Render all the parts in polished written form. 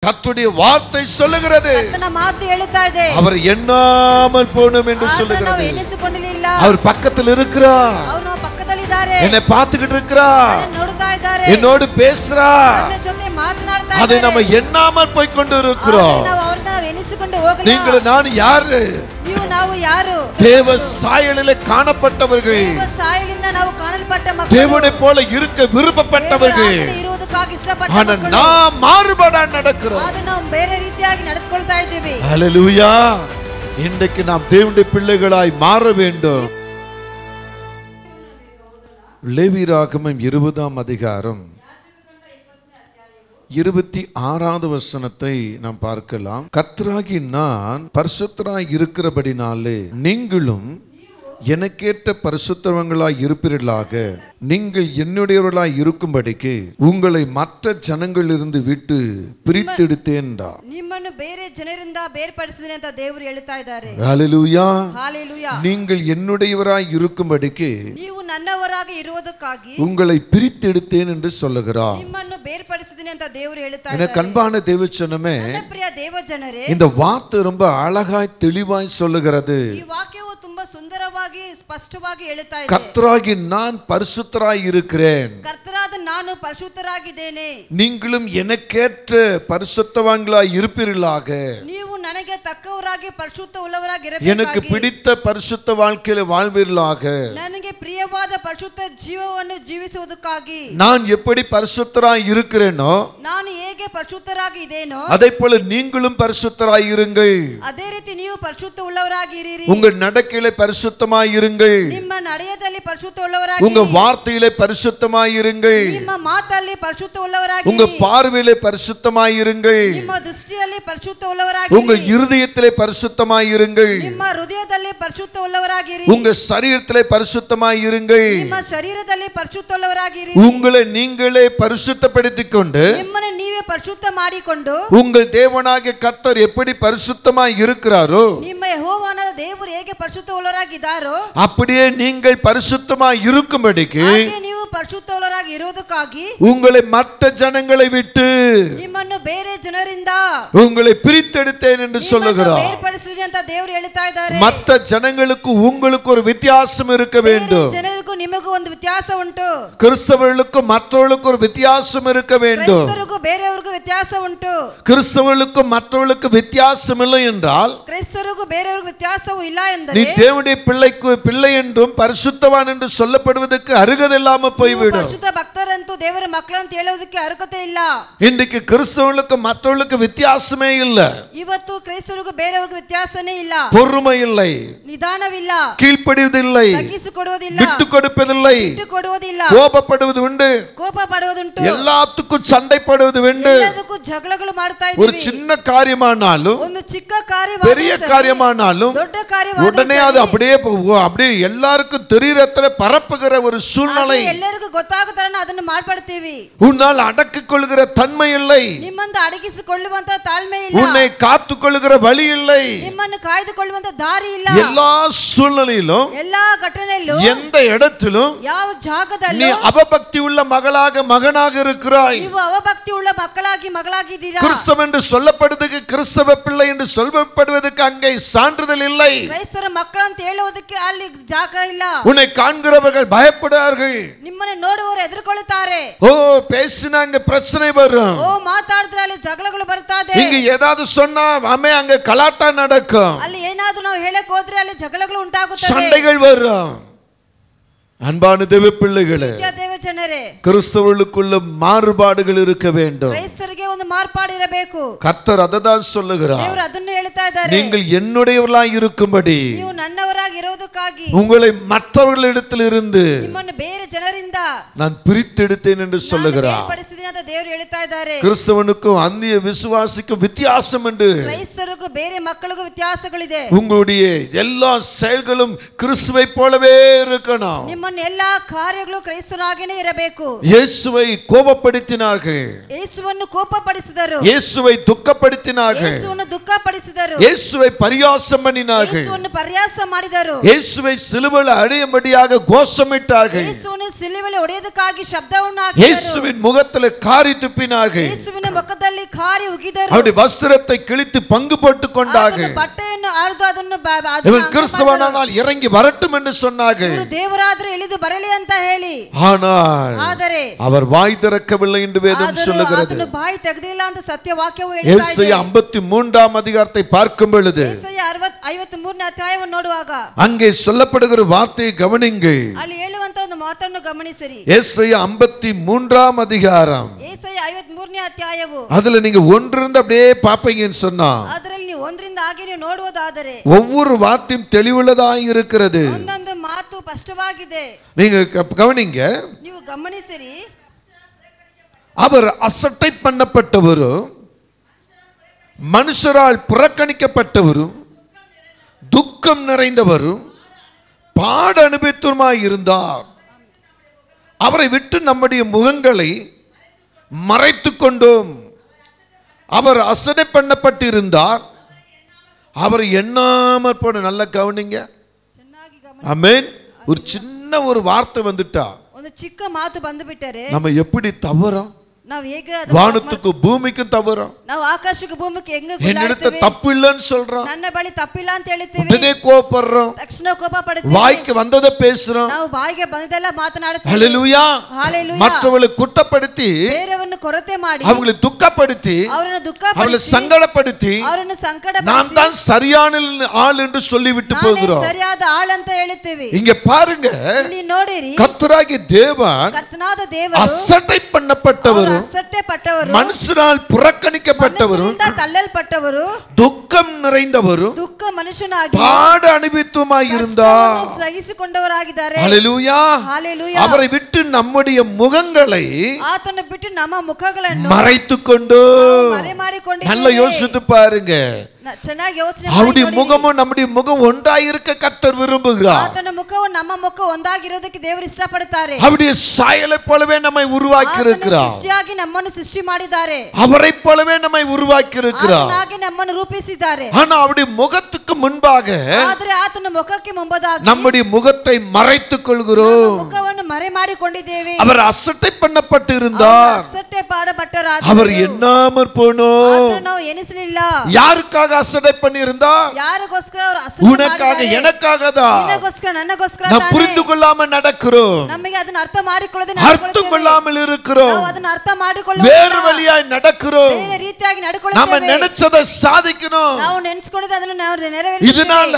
கர்த்தருடைய வார்த்தை சொல்லுகிறது. ಕರ್ತನ ಮಾತು ಹೇಳುತ್ತಾ ಇದೆ. அவர் எண்ணாமல் போனோம் என்று சொல்லுகிறது. ಎಣಿಸಿಕೊಳ್ಳಲಿಲ್ಲ. அவர் பக்கத்தில் இருக்கிறார். ಅವನು ಪಕ್ಕದಲ್ಲಿದ್ದಾರೆ. என்னை பார்த்துக்கிட்டு இருக்கிறார். ನೋಡ್ತಾ ಇದ್ದಾರೆ. என்னோடு பேசுறார். ನನ್ನ ಜೊತೆ ಮಾತನಾಡ್ತಾ அதை நம்ம எண்ணாமல் போய் கொண்டு இருக்கிறோம். ನಾವು ಅವರನ್ನ ಎಣಿಸಿಕೊಂಡು ಹೋಗಲಿಲ್ಲ. நீங்கள் நான் யாரு? ನೀವು ನಾವು ಯಾರು? தேவ சாயலிலே காணப்பட்டவர்கள். ದೇವ ಸಾಯಲಿಂದ ನಾವು ಕಾಣಲ್ಪಟ್ಟ ಮಕ್ಕಳು. தேவனை போல இருக்க விருப்பப்பட்டவர்கள். ಇರುವುದಕ್ಕಾಗಿ ಇಷ್ಟಪಟ್ಟ ஆனா ಮಕ್ಕಳು. நாம் மாறுபடா நடக்கிறோம். ಆದ್ರೆ ನಾವು ಬೇರೆ ರೀತಿಯಾಗಿ ನಡೆದುಕೊಳ್ತಾ ಇದ್ದೀವಿ. ஹல்லேலூயா. இன்றைக்கு நாம் தேவனுடைய பிள்ளைகளாய் மாற வேண்டும். லேவியராகமம் 20ஆம் அதிகாரம் 26வது வசனத்தை நாம் பார்க்கலாம். கர்த்தராகிய நான் பரிசுத்தராய் இருக்கிறபடினாலே நீங்களும் எனக்கேற்ற பரிசுத்தவங்களாய் இருப்பீர்களாக. நீங்கள் என்னுடையவர்களாய் இருக்கும்படிக்கு உங்களை மற்ற ஜனங்களிலிருந்து விட்டு பிரித்தெடுத்தேன். ನಿಮ್ಮನ್ನು ಬೇರೆ ಜನರಿಂದ ಬೇರ್ಪಡಿಸಿದೆ ಅಂತ ದೇವರು ಹೇಳ್ತಾ ಇದ್ದಾರೆ. ஹல்லேலூயா. ஹalleluya. நீங்கள் என்னுடையவராய் இருக்கும்படிக்கு ನೀವು ನನ್ನವರಾಗಿ ಇರುವುದಕ್ಕಾಗಿ உங்களை பிரித்தெடுத்தேன் என்று சொல்லுகிறார். ನಿಮ್ಮನ್ನು ಬೇರ್ಪಡಿಸಿದೆ ಅಂತ ದೇವರು ಹೇಳ್ತಾ ಇದ್ದಾರೆ. எனக்கு அன்பான தேவச்சனமே, ನನ್ನ ಪ್ರಿಯ ದೇವಜನರೇ, இந்த வார்த்தை ரொம்ப அழகாய் தெளிவாய் சொல்லுகிறது. ಈ ವಾಕ್ಯವು ತುಂಬಾ ಸುಂದರವಾಗಿ ಸ್ಪಷ್ಟವಾಗಿ ಹೇಳುತ್ತಾ ಇದೆ. கர்த்தராகி நான் பரிசுத்தராய் இருக்கிறேன். ಕರ್ತನಾದ ನಾನು ಪರಿಶುದ್ಧರಾಗಿದ್ದೇನೆ. நீங்களும் எனக்கேற்ற பரிசுத்தவான்களாய் இருப்பீர்களாக. ನೀವು ನನಗೆ ತಕ್ಕವರಾಗಿ ಪರಿಶುದ್ಧ ಉಳ್ಳವರಾಗಿ எனக்கு பிடித்த பரிசுத்த வாழ்க்கையில வாழ்வீர்களாக. ನನಗೆ ಪ್ರಿಯವಾದ ಪರಿಶುದ್ಧ ಜೀವವನ್ನು ಜೀವಿಸುವುದಕ್ಕಾಗಿ நான் எப்படி பரிசுத்தராய் இருக்கிறேனோ ನಾನು ಹೇಗೆ ಪರಿಶುದ್ಧರಾಗಿ ಇದ್ದೇನೋ அதே போல நீங்களும் பரிசுத்தராய் இருங்கள். ಅದೇ ರೀತಿ ನೀವು ಪರಿಶುದ್ಧ ಉಳ್ಳವರಾಗಿರಿ. உங்கள் நடக்கையிலே பரிசுத்தமாய் இருங்கள். ನಿಮ್ಮ ನಡೆಯದಲ್ಲಿ ಪರಿಶುದ್ಧ ಉಳ್ಳವರಾಗಿ. உங்க வார்த்தையிலே பரிசுத்தமாய் இருங்கள். ನಿಮ್ಮ ಮಾತಲ್ಲಿ ಪರಿಶುದ್ಧ ಉಳ್ಳವರಾಗಿ. உங்க பார்வையிலே பரிசுத்தமாய் இருங்கள். ನಿಮ್ಮ ದೃಷ್ಟಿಯಲ್ಲಿ ಪರಿಶುದ್ಧ ಉಳ್ಳವರಾಗಿ. உங்கள் இருதயத்திலே பரிசுத்தமாய் இருங்கள். ನಿಮ್ಮ ಹೃದಯದಲ್ಲಿ ಪರಿಶುದ್ಧ ಉಳ್ಳವರಾಗಿರಿ. உங்க சரீரத்திலே பரிசுத்தமாய் இருங்கள். ನಿಮ್ಮ ಶರೀರದಲ್ಲಿ ಪರಿಶುದ್ಧ ಉಳ್ಳವರಾಗಿರಿ. உங்களை நீங்களே பரிசுத்தப்படுத்திக் கொண்டு ನಿಮ್ಮನ್ನು ನೀವೇ ಪರಿಶುದ್ಧ ಮಾಡಿಕೊಂಡು உங்கள் தேவனாகிய கர்த்தர் எப்படி பரிசுத்தமாய் இருக்கிறாரோ ನಿಮ್ಮ ಯೆಹೋವನ ದೇವರು ಹೇಗೆ ಪರಿಶುದ್ಧ ಉಳ್ಳವರಾಗಿದ್ದಾರೋ அப்படியே நீங்கள் பரிசுத்தமாய் இருக்கும்படிக்கு ಹಾಗೆ ನೀವು ಪರಿಶುದ್ಧ ಉಳ್ಳವರಾಗಿ ಇರುವುದಕ್ಕಾಗಿ உங்களை மற்ற ஜனங்களை விட்டு ನಿಮ್ಮನ್ನು ಬೇರೆ ಜನರಿಂದ உங்களை பிரித்தெடுத்தேன் என்று சொல்லுகிறார். ಬೇರ್ಪಡಿಸಿದೆ ಅಂತ ದೇವರು ಹೇಳ್ತಾ ಇದ್ದಾರೆ. மற்ற ஜனங்களுக்கு உங்களுக்கு ஒரு வித்தியாசம் இருக்க வேண்டும். ಜನರಿಗೂ ನಿಮಗೂ ಒಂದು ವ್ಯತ್ಯಾಸ ಉಂಟು. கிறிஸ்தவர்களுக்கும் மற்றவர்களுக்கும் ஒரு வித்தியாசம் இருக்க வேண்டும். ಕ್ರೈಸ್ತರಿಗೂ ಬೇರೆಯವರಿಗೂ ವ್ಯತ್ಯಾಸ ಉಂಟು. கிறிஸ்தவர்களுக்கும் மற்றவர்களுக்கும் வித்தியாசம் இல்லை என்றால் ಕ್ರೈಸ್ತರಿಗೂ ಬೇರೆಯವರಿಗೂ ವ್ಯತ್ಯಾಸವೂ ಇಲ್ಲ ಎಂದರೆ நீ தேவனுடைய பிள்ளை என்றும் பரிசுத்தவான் என்று சொல்லப்படுவதற்கு அருகதை இல்லாம போய்விடும். ಪರಿಶುದ್ಧ ಭಕ್ತರಂತೂ ದೇವರ ಮಕ್ಕಳು ಅಂತ ಹೇಳೋದಕ್ಕೆ ಅರ್ಹತೆ ಇಲ್ಲ. இன்றைக்கு கிறிஸ்தவர்களுக்கு மற்றவர்களுக்கு வித்தியாசமே இல்லை. ಇವತ್ತು ಕ್ರೈಸ್ತರಿಗೂ ಬೇರೆಯವರಿಗೂ ವ್ಯತ್ಯಾಸನೇ ಇಲ್ಲ. பொறுமை இல்லை, ನಿಧಾನವಿಲ್ಲ, கீழ்ப்படிவதில்லை, ತಗ್ಗಿಸಿಕೊಡುವುದಿಲ್ಲ, விட்டு கொடுப்பதில்லை, ಬಿಟ್ಟುಕೊಡುವುದಿಲ್ಲ, கோபப்படுவது உண்டு, ಕೋಪ ಪಡುವುದುಂಟು, எல்லாத்துக்கும் சண்டை போடுவது உண்டு. ಎಲ್ಲದಕ್ಕೂ ಜಗಳಗಳು ಮಾಡ್ತಾ ஒரு ಇದ್ದೀವಿ. சின்ன காரியமானாலும் ಒಂದು ಚಿಕ್ಕ ಕಾರ್ಯವಾದರೂ பெரிய காரியமானாலும் ದೊಡ್ಡ ಕಾರ್ಯವಾದರೂ உடனே அது அப்படியே எல்லாருக்கும் தெரியுற பரப்புகிற ஒரு சூழ்நிலை. ಎಲ್ಲರಿಗೂ ಗೊತ್ತಾಗೋ ತರ ಅದನ್ನು ಮಾಡ್ಬಿಡ್ತೀವಿ. உன்னால் அடக்கிக் கொள்கிற தன்மை இல்லை. ನಿಮ್ಮನ್ನು ಅಡಗಿಸಿಕೊಳ್ಳುವಂತ ತಾಳ್ಮೆ ಇಲ್ಲ. உன்னை காத்துக் கொள்கிற வழி இல்லை. ನಿಮ್ಮನ್ನು ಕಾಯ್ದುಕೊಳ್ಳುವಂತ ದಾರಿ ಇಲ್ಲ. எல்லா சூழ்நிலையிலும் ಎಲ್ಲಾ ಘಟನೆಯಲ್ಲೂ எந்த இடத்திலும் ಯಾವ ಜಾಗದಲ್ಲೂ நீ அவபக்தி உள்ள மகனாக இருக்கிறாய். ನೀವು ಅವಭಕ್ತಿ ಉಳ್ಳ ಮಕ್ಕಳಾಗಿದ್ದೀರಾ. கிறிஸ்தவ என்று சொல்லப்படுவதற்கு கிறிஸ்தவ பிள்ளை என்று சொல்லப்படுவதற்கு அங்கே சான்றிதழ் இல்லை. ಕ್ರೈಸ್ತರ ಮಕ್ಕಳು ಅಂತ ಹೇಳುವುದಕ್ಕೆ ಅಲ್ಲಿ ಜಾಗ ಇಲ್ಲ. உன்னை காண்கிறவர்கள் பயப்படுவார்கள். ನಿಮ್ಮನ್ನು ನೋಡುವವರು ಹೆದರಿಕೊಳ್ಳುತ್ತಾರೆ. ஓ பேசினா அங்க பிரச்சனை வரும். ಓ ಮಾತಾಡಿದ್ರೆ ಅಲ್ಲಿ ಜಗಳಗಳು ಬರ್ತದೆ. இங்க ஏதாவது சொன்னா ஆமே அங்க கலாட்டா நடக்கும். ಅಲ್ಲಿ ಏನಾದರೂ ನಾವು ಹೇಳಕ್ ಹೋದ್ರೆ ಅಲ್ಲಿ ಜಗಳಗಳು ಉಂಟಾಗುತ್ತವೆ, சண்டைகள் வரும். அன்பான தேவ பிள்ளைகளே, ದೇವಜನರೇ, கிறிஸ்தவர்களுக்குள்ள மாறுபாடுகள் இருக்க வேண்டும். ಕ್ರೈಸ್ತರಿಗೆ ಒಂದು ಮಾರ್ಪಾಡು ಇರಬೇಕು. கர்த்தர் அததான் சொல்லுகிறார். ದೇವರು ಅದನ್ನು ಹೇಳ್ತಾ ಇದ್ದಾರೆ. நீங்கள் என்னுடையவர்களாய் இருக்கும்படி ನೀವು ನನ್ನವರಾಗಿ ಇರುವುದಕ್ಕಾಗಿ உங்களை மற்றவர்களிடத்தில் இருந்து ನಿಮ್ಮನ್ನು ಬೇರೆ ಜನರಿಂದ நான் பிரித்தெடுத்தேன் என்று சொல்லுகிறார். ಬೇರ್ಪಡಿಸಿದೆ ಅಂತ ದೇವರು ಹೇಳ್ತಾ ಇದ್ದಾರೆ. கிறிஸ்தவனுக்கும் அந்நிய விசுவாசிக்கும் வித்தியாசம் உண்டு. ಕ್ರೈಸ್ತರಿಗೂ ಮಕ್ಕಳಿಗೂ ಬೇರೆ ಮಕ್ಕಳಿಗೂ ವ್ಯತ್ಯಾಸಗಳಿದೆ. உங்களுடைய எல்லா செயல்களும் கிறிஸ்துவை போலவே இருக்கணும். ನಿಮ್ಮನ್ನ ಎಲ್ಲಾ ಕಾರ್ಯಗಳು ಕ್ರೈಸ್ತನಾಗಿಯೇ ಇರಬೇಕು. இயேசுவை கோபப்படுத்தினார்கள், ಯೇಸುವನ್ನು ಕೋಪಪಡಿಸಿದರು, இயேசுவை துக்கப்படுத்தினார்கள், ಯೇಸುವನ್ನು ದುಃಖಪಡಿಸಿದರು, இயேசுவை பரியாசம் பண்ணினார்கள், ಯೇಸುವನ್ನು ಪರಿಹಾಸ ಮಾಡಿದರು, இயேசுவை சிலுவையில் அறையும்படியாக கோஷமிட்டார்கள், ಯೇಸುವನ್ನು ಸಿಲುಬೆಯಲ್ಲಿ ಹೊಡೆಯುವುದಕ್ಕಾಗಿ ಶಬ್ದವನ್ನು ಹಾಕಿದರು, இயேசுவின் முகத்தில் காரி துப்பினார்கள், ಯೇಸುವಿನ ಮುಖದಲ್ಲಿ ಕಾರಿ ಉಗಿದರು, அவருடைய வஸ்திரத்தை கிழித்து பங்கு போட்டுக் கொண்டார்கள். ಬಟ್ಟೆಯನ್ನು ಹರಿದು ಅದನ್ನು இவன் கிறிஸ்தவனானால் இறங்கி வரட்டும் என்று சொன்னார்கள். ಇವರು ದೇವರಾದ್ರೆ ಇಳಿದು ಬರಲಿ ಅಂತ ಹೇಳಿ, ஆனால் அவர் வாய் திறக்கவில்லை என்று வேதம் சொல்லுகிறது. ಅದನ್ನು ಬಾಯಿ ತೆಗೆದಿಲ್ಲ ಅಂತ ಸತ್ಯವಾಕ್ಯವು ஏசாயா 53ஆம் அதிகாரத்தை பார்க்கும் பொழுது, ಏಸಾಯ 53ನೇ ಅಧ್ಯಾಯವನ್ನು ನೋಡುವಾಗ அங்கே சொல்லப்படுகிற வார்த்தையை கவனிங்கள். ಅಲ್ಲಿ ಹೇಳುವಂತ ಒಂದು ಮಾತನ್ನು ಗಮನಿಸಿರಿ. ஏசாயா 53ஆம் அதிகாரம், ಏಸಾಯ 53ನೇ ಅಧ್ಯಾಯವು, அதுல நீங்க ஒன்றிருந்து அப்படியே பாப்பீங்கன்னு சொன்னா ಅದರಲ್ಲಿ ನೀವು ಒಂದರಿಂದ ಹಾಗೆ ನೀವು ನೋಡುವುದಾದರೆ ஒவ்வொரு வார்த்தையும் தெளிவுள்ளதாய் இருக்கிறது. ಒಂದೊಂದು ಮಾತು ಸ್ಪಷ್ಟವಾಗಿದೆ. நீங்க கவனிங்க. ನೀವು ಗಮನಿಸಿರಿ. அவர் அசட்டை பண்ணப்பட்டவரும் மனுஷரால் புறக்கணிக்கப்பட்டவரும் துக்கம் நிறைந்தவரும் பாட அனுபவித்தவருமாய் இருந்தார். அவரை விட்டு நம்முடைய முகங்களை மறைத்துக் கொண்டோம். அவர் அசட்டை பண்ணப்பட்டிருந்தார், அவர் எண்ணாமற் போன. நல்ல கவனிங்க. ஆமென். ஒரு சின்ன ஒரு வார்த்தை வந்துட்டா, ಒಂದು ಚಿಕ್ಕ ಮಾತು ಬಂದು ಬಿಟ್ಟರೆ நம்ம எப்படி தவறோம்? ನಾವು ಹೇಗೆ வானத்துக்கு பூமிக்கும் தவறோம். ನಾವು ಆಕಾಶಕ್ಕೆ ಭೂಮಿಗೆ ಹೆಂಗೆ என்னிடத்துல தப்பு இல்லைன்னு சொல்றோம், ನನ್ನ ಬಳಿ ತಪ್ಪಿಲ್ಲ ಅಂತ ಹೇಳ್ತೀವಿ, உடனே கோபப்படுறோம், ತಕ್ಷಣ ಕೋಪ ಪಡ್ತೀವಿ, வாய்க்கு வந்ததை பேசுறோம். ನಾವು ಬಾಯಿಗೆ ಬಂದದೆಲ್ಲ ಮಾತನಾಡುತ್ತೀವಿ. ஹல்லேலூயா. ஹalleluya. மற்றவர்களை குற்றப்படுத்தி, ಬೇರೆಯವರನ್ನು ಕೊರತೆ ಮಾಡಿ, அவங்களை துக்கப்படுத்தி, ಅವರನ್ನು அவங்களை ದುಃಖಪಡಿಸಿ, சங்கடப்படுத்தி, ಅವರನ್ನು நாம் தான் சரியான ஆள் என்று சொல்லிவிட்டு போகிறோம். ಸರಿಯಾದ ಆಳ್ ಅಂತ ಹೇಳ್ತೀವಿ. இங்க பாருங்க, ಇಲ್ಲಿ ನೋಡಿರಿ, கர்த்தராகிய தேவன் ಕರ್ತನಾದ ದೇವರು அசட்டை பண்ணப்பட்டவரும் ಅಸಟ್ಟೆ ಪಟ್ಟವರು, மனுஷரால் புறக்கணிக்கப்பட்டவரும் ತಳ್ಳಲ್ಪಟ್ಟವರು, துக்கம் நிறைந்தவரும் ದುಃಖ ಮನುಷ್ಯನಾಗಿ பாட அனுபவித்துமாய் இருந்தார். ಸಹಿಸಿಕೊಂಡವರಾಗಿದ್ದಾರೆ. ஹல்லேலூயா. ஹalleluya. அவரை விட்டு நம்முடைய முகங்களை ಆತನ ಬಿಟ್ಟು ನಮ್ಮ ಮುಖಗಳನ್ನು மறைத்துக்கொண்டு, ಮರೆಮಾಡಿಕೊಂಡಿದ್ದೇವೆ. நல்ல யோசித்து பாருங்க. ಚೆನ್ನಾಗಿ ಯೋಚನೆ அவருடைய ಮಾಡಿ. முகமும் நம்முடைய முகம் ஒன்றாயிருக்க கர்த்தர் விரும்புகிறார். ಆತನ ಮುಖವು ನಮ್ಮ ಮುಖ ಒಂದಾಗಿರೋದಕ್ಕೆ ದೇವರು ಇಷ್ಟಪಡುತ್ತಾರೆ. அவருடைய சாயலை போலவே நம்மை உருவாக்கி இருக்கிறார். ಸೃಷ್ಟಿಯಾಗಿ ನಮ್ಮನ್ನು ಸೃಷ್ಟಿ ಮಾಡಿದ್ದಾರೆ. அவரை போலவே நம்மை உருவாக்கி இருக்கிறார். ಆತನಾಗಿ ನಮ್ಮನ್ನು ರೂಪಿಸಿದ್ದಾರೆ. ஆனா அவருடைய முகத்துக்கு முன்பாக ಆದರೆ ಆತನ ಮುಖಕ್ಕೆ ಮುಂಬಾಗಿ நம்முடைய முகத்தை மறைத்துக் கொள்கிறோம். ಮುಖವನ್ನು ಮರೆಮಾಡಿಕೊಂಡಿದ್ದೇವೆ. அவர் அசட்டை பண்ணப்பட்டு இருந்தார், ಅಸಟ್ಟೆ ಪಾಡಪಟ್ಟರಾದರು. அவர் எண்ணாமற் போனோம். ಆತನ ನಾವು ಎನಿಸಲಿಲ್ಲ. யாருக்காக அசட்டை பண்ணி இருந்தார்? ಯಾರಿಗೋಸ್ಕರ ಅವರು ಅಸಟ್ಟೆ உனக்காக, ಮಾಡಿದ್ದಾರೆ? எனக்காக தான். ನಿನಗೋಸ್ಕರ, ನನ್ನಗೋಸ್ಕರ நாம் ತಾನೇ. புரிந்து கொள்ளாம நடக்கிறோம், ನಮಗೆ ಅದನ್ನ ಅರ್ಥ ಮಾಡಿಕೊಳ್ಳದೆ அர்த்தம் கொள்ளாமல் இருக்கிறோம், ನಾವು ಅದನ್ನ ಅರ್ಥ ಮಾಡಿಕೊಳ್ಳುವುದಿಲ್ಲ. வேறு வழியாய் நடக்கிறோம். ಬೇರೆ ರೀತಿಯಾಗಿ நாம ನಡ್ಕೊಳ್ಳುತ್ತೇವೆ. நினைச்சதை சாதிக்கணும். ನಾವು ನೆನೆಸಿಕೊಂಡಿದ್ದು ಅದನ್ನು ನಾವು ನೆರವೇರಿಸುತ್ತೇವೆ. இதனால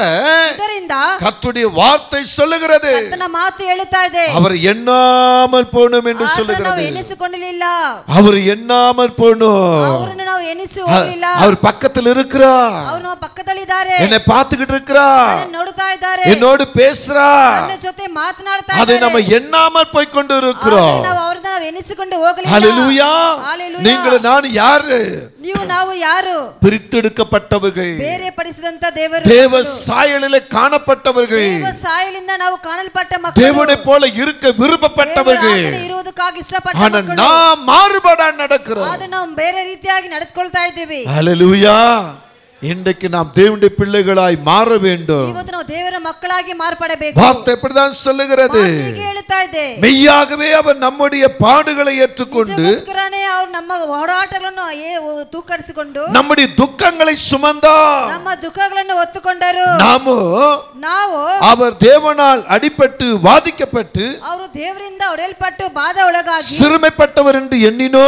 ಇದರಿಂದ கர்த்தருடைய வார்த்தை சொல்லுகிறது, ಕರ್ತನ ಮಾತು ಹೇಳುತ್ತಾ ಇದೆ, அவர் எண்ணாமல் போனோம் என்று ಆತನ ನಾವು சொல்லுகிறது. ಎನಿಸಿಕೊಳ್ಳಲಿಲ್ಲ, அவர் எண்ணாமல் போனோம். ಅವರನ್ನು ನಾವು ಎನಿಸಿ ಹೋಗಲಿಲ್ಲ. அவர் பக்கத்தில் இருக்கிறார், ಅವರು ನಮ್ಮ ಪಕ್ಕದಲ್ಲಿದ್ದಾರೆ, என்னை பார்த்துக்கிட்டு இருக்கிறார், ನನ್ನನ್ನು ನೋಡುತ್ತಾ ಇದ್ದಾರೆ, என்னோடு பேசுறார். ನನ್ನ ಜೊತೆ ಮಾತನಾಡ್ತಾ அதை ಇದ್ದಾರೆ. நம்ம எண்ணாமல் போய் கொண்டு இருக்கிறோம். ಆದರೆ ನಾವು ಅವರನ್ನ ನಾವು ಎನಿಸಿಕೊಂಡು ಹೋಗಲಿಲ್ಲ. ஹல்லேலூயா. ஹalleluya. நீங்கள் நான் யாரு? ನೀವು ನಾವು ಯಾರು? பிரித்தெடுக்கப்பட்டவர்கள், ಬೇರೆ ಪಡಿಸಿದಂತ ದೇವರು, தேவ சாயலிலே காணப்பட்டவர்கள், ದೇವ ಸಾಯಲಿಂದ ನಾವು ಕಾಣಲ್ಪಟ್ಟ ಮಕ್ಕಳು, தேவனை போல இருக்க விருப்பப்பட்டவர்கள். ದೇವರ ಹಾಗೆ ಇರುವುದಕ್ಕಾಗಿ ಇಷ್ಟಪಟ್ಟ ஆனா ಮಕ್ಕಳು. நாம் மாறுபட நடக்கிறோம். ಆದರೆ ನಾವು ಬೇರೆ ರೀತಿಯಾಗಿ ನಡೆದುಕೊಳ್ತಾ ಇದ್ದೀವಿ. ஹல்லேலூயா. இன்றைக்கு நாம் தேவனுடைய பிள்ளைகளாய் மாற வேண்டும். ಇವತ್ತು ನಾವು ದೇವರ ಮಕ್ಕಳಾಗಿ ಮಾರ್ಪಡಬೇಕು. வார்த்தை இப்படிதான் சொல்லுகிறது. ಹೀಗೆ ಹೇಳ್ತಾ ಇದೆ, மெய்யாகவே அவர் நம்முடைய பாடுகளை ஏற்றுக்கொண்டு, ನಿಜಕ್ಕೋಸ್ಕರನೇ ಅವರು ನಮ್ಮ ಹೋರಾಟಗಳನ್ನು ತೂಕಡಿಸಿಕೊಂಡು, நம்முடைய துக்கங்களை சுமந்தார். ನಮ್ಮ ದುಃಖಗಳನ್ನು ಹೊತ್ತುಕೊಂಡರು. ನಾವು அவர் தேவனால் அடிபட்டு வாதிக்கப்பட்டு ಅವರು ದೇವರಿಂದ ಹೊಡೆಯಲ್ಪಟ್ಟು ಬಾಧ ಒಳಗಾಗಿ சிறுமைப்பட்டவர் என்று எண்ணினோ.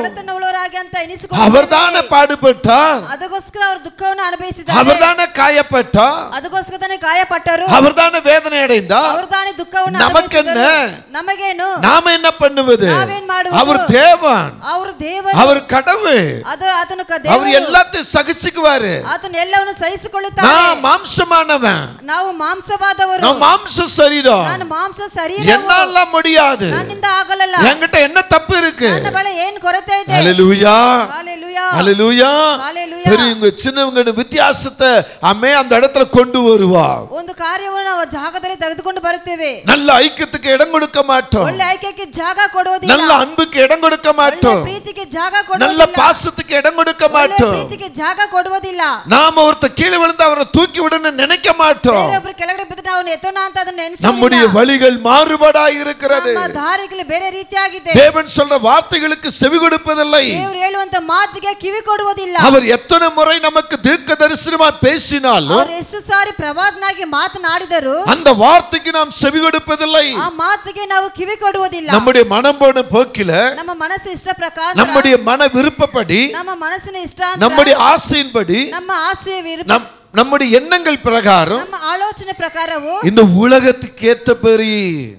ಬಡತನ ಉಳ್ಳವರಾಗಿ ಅಂತ ಎನಿಸಿಕೊಂಡು அவர்தானே பாடுபட்டார், ಅದಕ್ಕೋಸ್ಕರ ಅವರು ದುಃಖವನ್ನು ಅನುಭವಿಸಿದ್ದಾರೆ. அவர்தானே காயப்பட்டார், ಅದಕ್ಕೋಸ್ಕರ ತಾನೇ ಗಾಯಪಟ್ಟರು. அவர்தானே வேதனை அடைந்தார். ಅವರು ತಾನೇ ದುಃಖವನ್ನು நமக்கு என்ன? ಅನುಭವಿಸಿದರು. ನಮಗೇನು? நாம என்ன பண்ணுவது? ನಾವೇನ್ ಮಾಡುವುದು? அவர் தேவன், ಅವರು ದೇವರು, அவர் கடவுள், ಅದು ಆತನು அவர் எல்லாத்தையும் சகிச்சுக்குவாரு. ಆತನು ಎಲ್ಲವನ್ನು ಸಹಿಸಿಕೊಳ್ಳುತ್ತಾನೆ. நான் மாம்சமானவன், ನಾವು ಮಾಂಸವಾದವರು, நான் மாம்ச சரீரம், ನಾನು ಮಾಂಸ ಶರೀರ, என்னால முடியாது, ನನ್ನಿಂದ ಆಗಲ್ಲ, என்கிட்ட என்ன தப்பு இருக்கு? ನನ್ನ ಬಳಿ ಏನು ಕೊರತೆ ಇದೆ? ஹalleluya, ஹalleluya, ஹalleluya. ஹalleluya. பெரியவங்க சின்னவங்க வித்தியாசத்தை அம்மே அந்த இடத்துல கொண்டு வருவா. ಒಂದು ಕಾರ್ಯವನ್ನು ನಾವು ಜಾಗದಲ್ಲಿ ತೆಗೆದುಕೊಂಡು ಬರುತ್ತೇವೆ. நல்ல ஐக்கியத்துக்கு இடம் கொடுக்க மாட்டோம், ಒಳ್ಳೆ ಐಕ್ಯಕ್ಕೆ ಜಾಗ ಕೊಡುವುದಿಲ್ಲ, நல்ல அன்புக்கு இடம் கொடுக்க மாட்டோம், ಪ್ರೀತಿಗೆ ಜಾಗ நல்ல ಕೊಡುವುದಿಲ್ಲ, பாசத்துக்கு இடம் கொடுக்க ಒಳ್ಳೆ மாட்டோம். ಪ್ರೀತಿಗೆ ಜಾಗ ಕೊಡುವುದಿಲ್ಲ. நாம ஒருத்தர் கீழே விழுந்து அவரை தூக்கி விடணும்னு நினைக்க மாட்டோம். ಬೇರೆಯೊಬ್ಬರು ಕೆಳಗಡೆ ಬಿದ್ದರೆ ನಾವು ಎತ್ತೋಣ ಅಂತ ಅದನ್ನು ನೆನೆಸುವುದಿಲ್ಲ. நம்முடைய வழிகள் மாறுபாடாய் இருக்கிறது. ನಮ್ಮ ದಾರಿಗಳು ಬೇರೆ ರೀತಿಯಾಗಿದೆ. தேவன் சொல்ற வார்த்தைகளுக்கு செவி கொடுப்பதில்லை. ದೇವರು ಹೇಳುವಂತ ಮಾತಿಗೆ ಕಿವಿ ಕೊಡುವುದಿಲ್ಲ. அவர் எத்தனை முறை நமக்கு தீர்க்க தரிசனமா பேசினாலும் ಅವರು ಎಷ್ಟು ಸಾರಿ ಪ್ರವಾದನಾಗಿ ಮಾತನಾಡಿದರು அந்த வார்த்தைக்கு நாம் செவி கொடுப்பதில்லை. ಆ ಮಾತಿಗೆ ನಾವು ಕಿವಿ ಕೊಡುವುದಿಲ್ಲ. நம்முடைய மனம் போன போக்கில, ನಮ್ಮ ಮನಸ್ಸು ಇಷ್ಟ ಪ್ರಕಾರ, நம்முடைய மன விருப்பப்படி, ನಮ್ಮ ಮನಸ್ಸಿನ ಇಷ್ಟ, நம்முடைய ஆசையின்படி, ನಮ್ಮ ಆಸೆಯ ವಿರುದ್ಧ, நம்முடைய எண்ணங்கள் பிரகாரம், ನಮ್ಮ ಆಲೋಚನೆ ಪ್ರಕಾರವು இந்த உலகத்துக்கு ஏற்ற பெரிய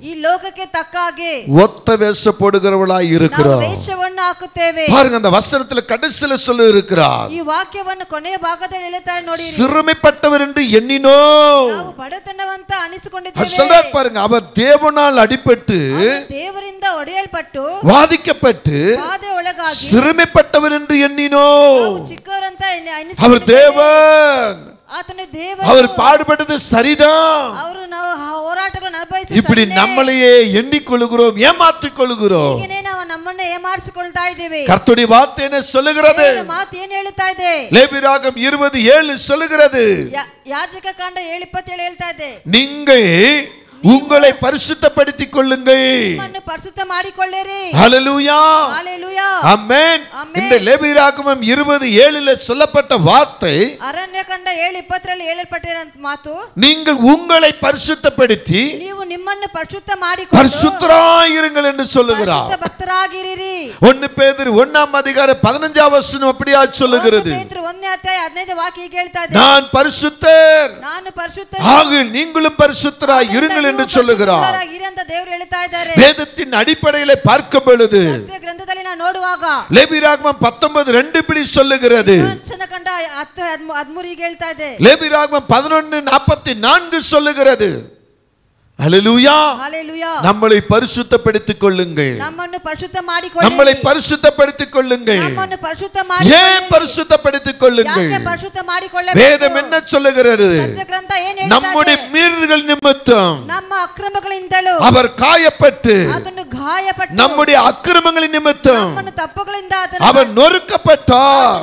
ಈ ಲೋಕಕ್ಕೆ ತಕ್ಕ ಹಾಗೆ ஒத்த வேஷ போடுகிறவளாய் ನಾವು இருக்கிறோம். ವೇಷವನ್ನು ಹಾಕುತ್ತೇವೆ. பாருங்க, அந்த வசனத்துல கடைசில சொல்லி இருக்கிறார், ಈ ವಾಕ್ಯವನ್ನು ಕೊನೆಯ ಭಾಗದಲ್ಲಿ ಹೇಳುತ್ತಾರೆ ನೋಡಿ, சிறுமைப்பட்டவர் என்று எண்ணினோ. ನಾವು ಬಡತನವಂತ அது ಅನಿಸಿಕೊಂಡಿದ್ದೇವೆ. சொல்றார் பாருங்க, அவர் தேவனால் அடிபட்டு ದೇವರಿಂದ ಹೊಡೆಯಲ್ಪಟ್ಟು வாதிக்கப்பட்டு ಬಾಧೆ ಒಳಗಾಗಿ சிறுமைப்பட்டவர் என்று எண்ணினோ. ನಾವು ಚಿಕ್ಕವರಂತ அவர் ಅನಿಸಿಕೊಂಡಿದ್ದೇವೆ. தேவன், ಆತನು ದೇವರು, அவர் பாடுபட்டது சரிதான். ಅವರು ನಾವು ಹೋರಾಟಗಳನ್ನು ಅನುಭವಿಸಿ இப்படி நம்மளையே எண்ணிக்கொள்கிறோம், ஏமாற்றிக் கொள்கிறோம். ನಾವು ನಮ್ಮನ್ನು ಏಮಾರಿಸಿಕೊಳ್ತಾ ಇದ್ದೇವೆ. கர்த்தருடைய வார்த்தை என்ன சொல்லுகிறது? ದೇವರ ಮಾತು ಏನು ಹೇಳುತ್ತಾ ಇದೆ? லேவியராகமம் 20:7 சொல்லுகிறது, ಯಾಜಕ ಕಾಂಡ 7:27 ಹೇಳ್ತಾ ಇದೆ, நீங்கள் உங்களை பரிசுத்தப்படுத்திக் கொள்ளுங்கள். ನಿಮ್ಮನ್ನು ಪರಿಶುದ್ಧ ಮಾಡಿಕೊಳ್ಳಿರಿ. ஹalleluya, ஹalleluya, ஆமென். இந்த லேவியராகமம் 20:7 சொல்லப்பட்ட வார்த்தை, ಅರಣ್ಯಕಾಂಡ 7:20 ಹೇಳಲ್ಪಟ್ಟಿರೋ ಮಾತು, நீங்கள் உங்களை பரிசுத்தப்படுத்தி ನೀವು ನಿಮ್ಮನ್ನು ಪರಿಶುದ್ಧ ಮಾಡಿಕೊಂಡು பரிசுத்தராயிருங்கள் என்று சொல்லுகிறார். ಪರಿಶುದ್ಧ ಭಕ್ತರಾಗಿರಿ. 1 பேதுரு 1:15 அப்படியா சொல்லுகிறது, ಪೇತ್ರ 1:15 ವಾಕ್ಯ ಹೀಗೆ ಹೇಳ್ತಾ ಇದೆ, நான் பரிசுத்தர் ನಾನು ಪರಿಶುದ್ಧ ஆகில் நீங்களும் பரிசுத்தராய் இருங்கள் என்று சொல்லுகிறார். ಅಂತ ದೇವರು ಹೇಳ್ತಾ ಇದ್ದಾರೆ. வேதத்தின் அடிப்படையில பார்க்கும் பொழுது ಸತ್ಯ ಗ್ರಂಥದಲ್ಲಿ ನಾವು ನೋಡುವಾಗ லேவியராகமம் 19:2 இப்படி சொல்லுகிறது, ಕಂಡ 10:13 ಹೀಗೆ ಹೇಳ್ತಾ ಇದೆ, லேவியராகமம் 11:44 சொல்லுகிறது. ஹalleluya, ஹalleluya, நம்மளை பரிசுத்தப்படுத்திக் கொள்ளுங்கள், நம்மನ್ನು ಪರಿಶುದ್ಧ ಮಾಡಿಕೊಳ್ಳಿ, நம்மளை பரிசுத்தப்படுத்திக் கொள்ளுங்கள். நம்மನ್ನು ಪರಿಶುದ್ಧ ಮಾಡಿಕೊಳ್ಳಿ. ஏன் பரிசுத்தப்படுத்திக் கொள்ளுங்கள்? ಯಾಕೆ ಪರಿಶುದ್ಧ ಮಾಡಿಕೊಳ್ಳಬೇಕು? வேதம் என்ன சொல்லுகிறது? ಸತ್ಯ ಗ್ರಂಥ ಏನು ಹೇಳ್ತಾ ಇದೆ? நம்முடைய மீறுதல் நிமித்தம் ನಮ್ಮ ಅಕ್ರಮಗಳಿಂದಲೂ அவர் காயப்பட்டு, ಆತನು ಗಾಯಪಟ್ಟು, நம்முடைய அக்கிரமங்களின் நிமித்தம் ನಮ್ಮನ್ನು ತಪ್ಪುಗಳಿಂದ அவர் நொறுக்கப்பட்டார்.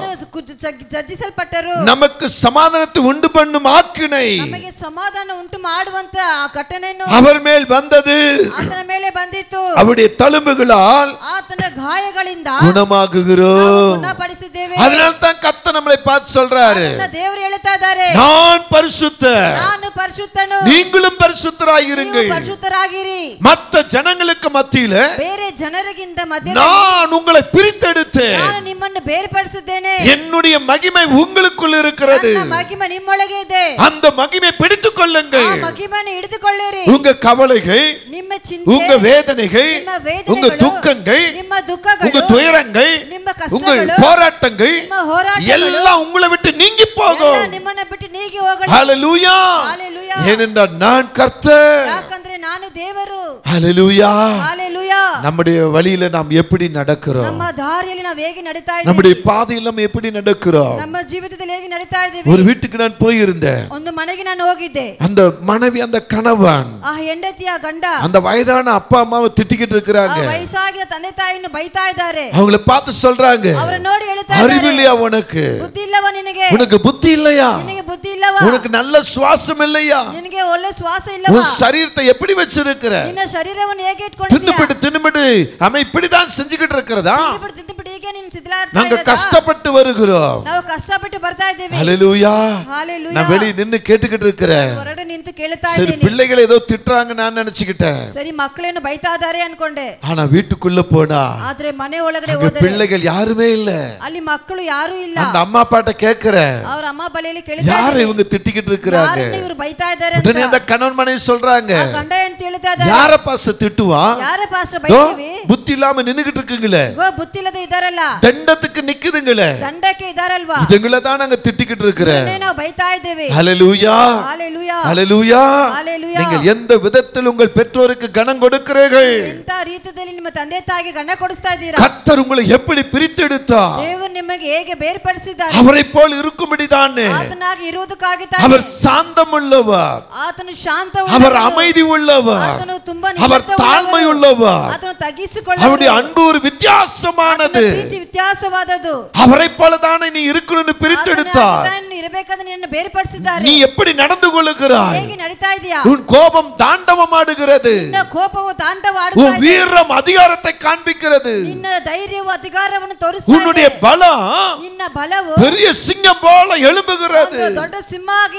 ಜಜ್ಜಿಸಲ್ಪಟ್ಟರು. நமக்கு சமாதானத்தை உண்டு பண்ணும் ஆக்கினை ನಮಗೆ ಸಮಾಧಾನ ಉಂಟು ಮಾಡುವಂತ ಆ ಘಟನೆಯನ್ನು அவர் மேல் வந்தது. ಆತನ ಮೇಲೆ ಬಂದಿತ್ತು. அவருடைய தழும்புகளால் ಆತನ ಗಾಯಗಳಿಂದ குணமாகுகிறோம். ಗುಣಪಡಿಸಿದ್ದೇವೆ. அதனால தான் கர்த்தர் நம்மளை பார்த்து சொல்றாரு, ದೇವರು ಹೇಳ್ತಾ ಇದ್ದಾರೆ, நான் பரிசுத்தர், ನಾನು ಪರಿಶುದ್ಧನು, நீங்களும் பரிசுத்தராயிருங்கள். ನೀವು ಪರಿಶುದ್ಧರಾಗಿರಿ. மற்ற ஜனங்களுக்கு மத்தியில ಬೇರೆ ಜನರಿಗಿಂತ ಮಧ್ಯದಲ್ಲಿ நான் உங்களை பிரித்தெடுத்தேன், ನಾನು ನಿಮ್ಮನ್ನು ಬೇರ್ಪಡಿಸಿದ್ದೇನೆ. என்னுடைய மகிமை உங்களுக்குள் இருக்கிறது. ನನ್ನ ಮಹಿಮೆ ನಿಮ್ಮೊಳಗೆ ಇದೆ. அந்த மகிமை பிடித்துக் ಆ கொள்ளுங்கள். ಮಹಿಮೆಯನ್ನು ಹಿಡಿದುಕೊಳ್ಳಿರಿ. உங்க கவலைகள், ನಿಮ್ಮ ಚಿಂತೆ, உங்க வேதனைகள், ನಿಮ್ಮ உங்க ವೇದನೆಗಳು, துக்கங்கள், ನಿಮ್ಮ ದುಃಖಗಳು, உங்க துயரங்கள், ನಿಮ್ಮ உங்கள் ಕಷ್ಟಗಳು, போராட்டங்கள் ನಿಮ್ಮ ಹೋರಾಟಗಳು எல்லாம் உங்களை விட்டு நீங்கி ಎಲ್ಲ போகும். ನಿಮ್ಮನ್ನ ಬಿಟ್ಟು ನೀಗಿ ಹೋಗಲಿ. ஹalleluya, ஹalleluya. ஏனென்றால் நான் கர்த்தர். ಯಾಕಂದ್ರೆ ನಾನು ದೇವರು. ஹalleluya. ஹalleluya. நம்முடைய வழியில நாம் எப்படி நடக்கிறோம்? ನಮ್ಮ ದಾರಿಯಲ್ಲಿ ನಾವು ಹೇಗೆ ನಡೀತಾ ಇದ್ದೀವಿ? நம்முடைய பாதையில் நாம் எப்படி நடக்கிறோம்? ನಮ್ಮ ಜೀವಿತದಲ್ಲಿ ಹೇಗೆ ನಡೀತಾ ಇದ್ದೀವಿ? ஒரு வீட்டுக்கு நான் போயிருந்தேன். ಒಂದು ಮನೆಗೆ ನಾನು ಹೋಗಿದ್ದೆ. அந்த மனைவி, அந்த கணவன், ಆ ಹೆಂಡತಿಯ ಗಂಡ அந்த வயதான அப்பா அம்மாவை திட்டிக்கிட்டு இருக்கிறாங்க. ವಯಸ್ಸಾಗಿದ ತಂದೆ ತಾಯಿಯನ್ನು ಬೈತಾ ಇದ್ದಾರೆ. அவங்கள பார்த்து சொல்றாங்க, ಅವರ ನೋಡಿ ಹೇಳ್ತಾ ಇದ್ದಾರೆ, அறிவில்லையா உனக்கு? ಬುದ್ಧಿ ಇಲ್ಲವಾ ನಿನಗೆ? உனக்கு புத்தி இல்லையா? ನಿನಗೆ ಬುದ್ಧಿ ಇಲ್ಲವಾ? உனக்கு நல்ல சுவாசம் இல்லையா? ನಿನಗೆ ಒಳ್ಳೆ ಶ್ವಾಸ ಇಲ್ಲವಾ? உன் சரீரத்தை எப்படி வச்சிருக்கிற? ನಿನ್ನ ಶರೀರವನ್ನು ಹೇಗೆ ಇಟ್ಕೊಂಡಿದ್ದೀಯ? தின்னுபிட்டு அவன் இப்படிதான் செஞ்சுக்கிட்டு இருக்கிறதா? ತಿಂದುಬಿಟ್ಟು ಹೀಗೆ ನೀನು ಸಿದ್ಲಾಡ್ತಾ நாங்க ಇದ್ದೀರಾ? கஷ்டப்பட்டு வருகிறோம். ನಾವು ಕಷ್ಟಪಟ್ಟು ಬರ್ತಾ ಇದ್ದೀವಿ. ஹalleluya. ஹalleluya. நான் வெளிய நின்னு கேட்டுக்கிட்டு இருக்கிறேன். ಹೊರಗಡೆ ನಿಂತು ಕೇಳ್ತಾ சரி, ಇದ್ದೀನಿ. பிள்ளைகளை ஏதோ திட்டுறாங்க நான் நினைச்சுக்கிட்டேன். ಸರಿ, ಮಕ್ಕಳೇನು ಬೈತಾ ಇದ್ದಾರೆ ಅನ್ಕೊಂಡೆ. ஆனா வீட்டுக்குள்ள போனா ಆದ್ರೆ ಮನೆ ಒಳಗಡೆ அங்க ಹೋದರೆ பிள்ளைகள் யாருமே இல்ல. ಅಲ್ಲಿ ಮಕ್ಕಳು ಯಾರು ಇಲ್ಲ. அந்த அம்மா அப்பாட்ட கேக்குறேன், ಅವರ ಅಮ್ಮ ಬಳಿಯಲ್ಲಿ ಕೇಳ್ತಾ யாரை ಇದ್ದಾರೆ, இவங்க திட்டிக்கிட்டு இருக்கிறாங்க? ಯಾರನ್ನ ಇವರು ಬೈತಾ ಇದ್ದಾರೆ ಅಂತ. உடனே அந்த கணவன் மனைவி சொல்றாங்க, ಆ ಗಂಡ ಹೆಂಡತಿ ಹೇಳ್ತಾ ಇದ್ದಾರೆ, யார பாஸ்டர் திட்டுவான்? ಯಾರ ಪಾಸ್ಟರ್ தோ, ಬೈತೀವಿ? புத்தி இல்லாம நின்னுகிட்டு இருக்குங்களே, ಗೋ ಬುತ್ತಿಲ್ಲದೆ ಇದ್ದಾರಲ್ಲ, தண்டத்துக்கு நிக்குதுங்களே, ದಂಡಕ್ಕೆ ಇದಾರಲ್ವಾ, இதுங்களை தான் நாங்க திட்டிக்கிட்டு இருக்கிறேன். ನಾವು ಬೈತಾ ಇದ್ದೇವೆ. ஹல்லேலூயா, ஹalleluya, ஹல்லேலூயா. ஹalleluya. நீங்கள் எந்த விதத்தில் உங்கள் பெற்றோருக்கு கனம் கொடுக்கிறீர்கள்? ಎಂತ ರೀತಿಯಲ್ಲಿ ನಿಮ್ಮ ತಂದೆ ತಾಯಿಗೆ ಗಣ ಕೊಡಿಸ್ತಾ ಇದ್ದೀರಾ? கர்த்தர் உங்களை எப்படி பிரித்தெடுத்தார்? ದೇವರು ನಿಮಗೆ ಹೇಗೆ ಬೇರ್ಪಡಿಸಿದ್ದಾರೆ? அவரை போல் இருக்கும்படிதானே. ಆತನಾಗಿ ಇರುವುದಕ್ಕಾಗಿ அவர் சாந்தம் உள்ளவர், ಆತನು ಶಾಂತ அவர் அமைதி உள்ளவர், ಆತನು ತುಂಬಾ அவர் தாழ்மை உள்ளவர். ಆತನು ತಗ್ಗಿಸಿಕೊಳ್ಳುವ அவருடைய அன்பு ஒரு வித்தியாசமானது. ಪ್ರೀತಿ ವ್ಯತ್ಯಾಸವಾದದ್ದು. அவரை போல தானே நீ இருக்கணும்னு பிரித்தெடுத்தார். ಇರಬೇಕಾದ್ರೆ ನಿನ್ನನ್ನು ಬೇರ್ಪಡಿಸಿದ್ದಾರೆ. நீ எப்படி நடந்து கொள்ளுகிறாய்? ಹೇಗೆ ನಡೀತಾ ಇದೀಯಾ? உன் கோபம் தாண்டவம் ஆடுகிறது, ನಿನ್ನ ಕೋಪವು ತಾಂಡವ ಆಡುತ್ತಾ உன் ಇದೆ. வீரம் அதிகாரத்தை காண்பிக்கிறது, ನಿನ್ನ ಧೈರ್ಯವು ಅಧಿಕಾರವನ್ನು ತೋರಿಸ್ತಾ உன்னுடைய ಇದೆ. பலம் ನಿನ್ನ ಬಲವು பெரிய சிங்கம் போல எழும்புகிறது. ಒಂದು ದೊಡ್ಡ ಸಿಂಹವಾಗಿ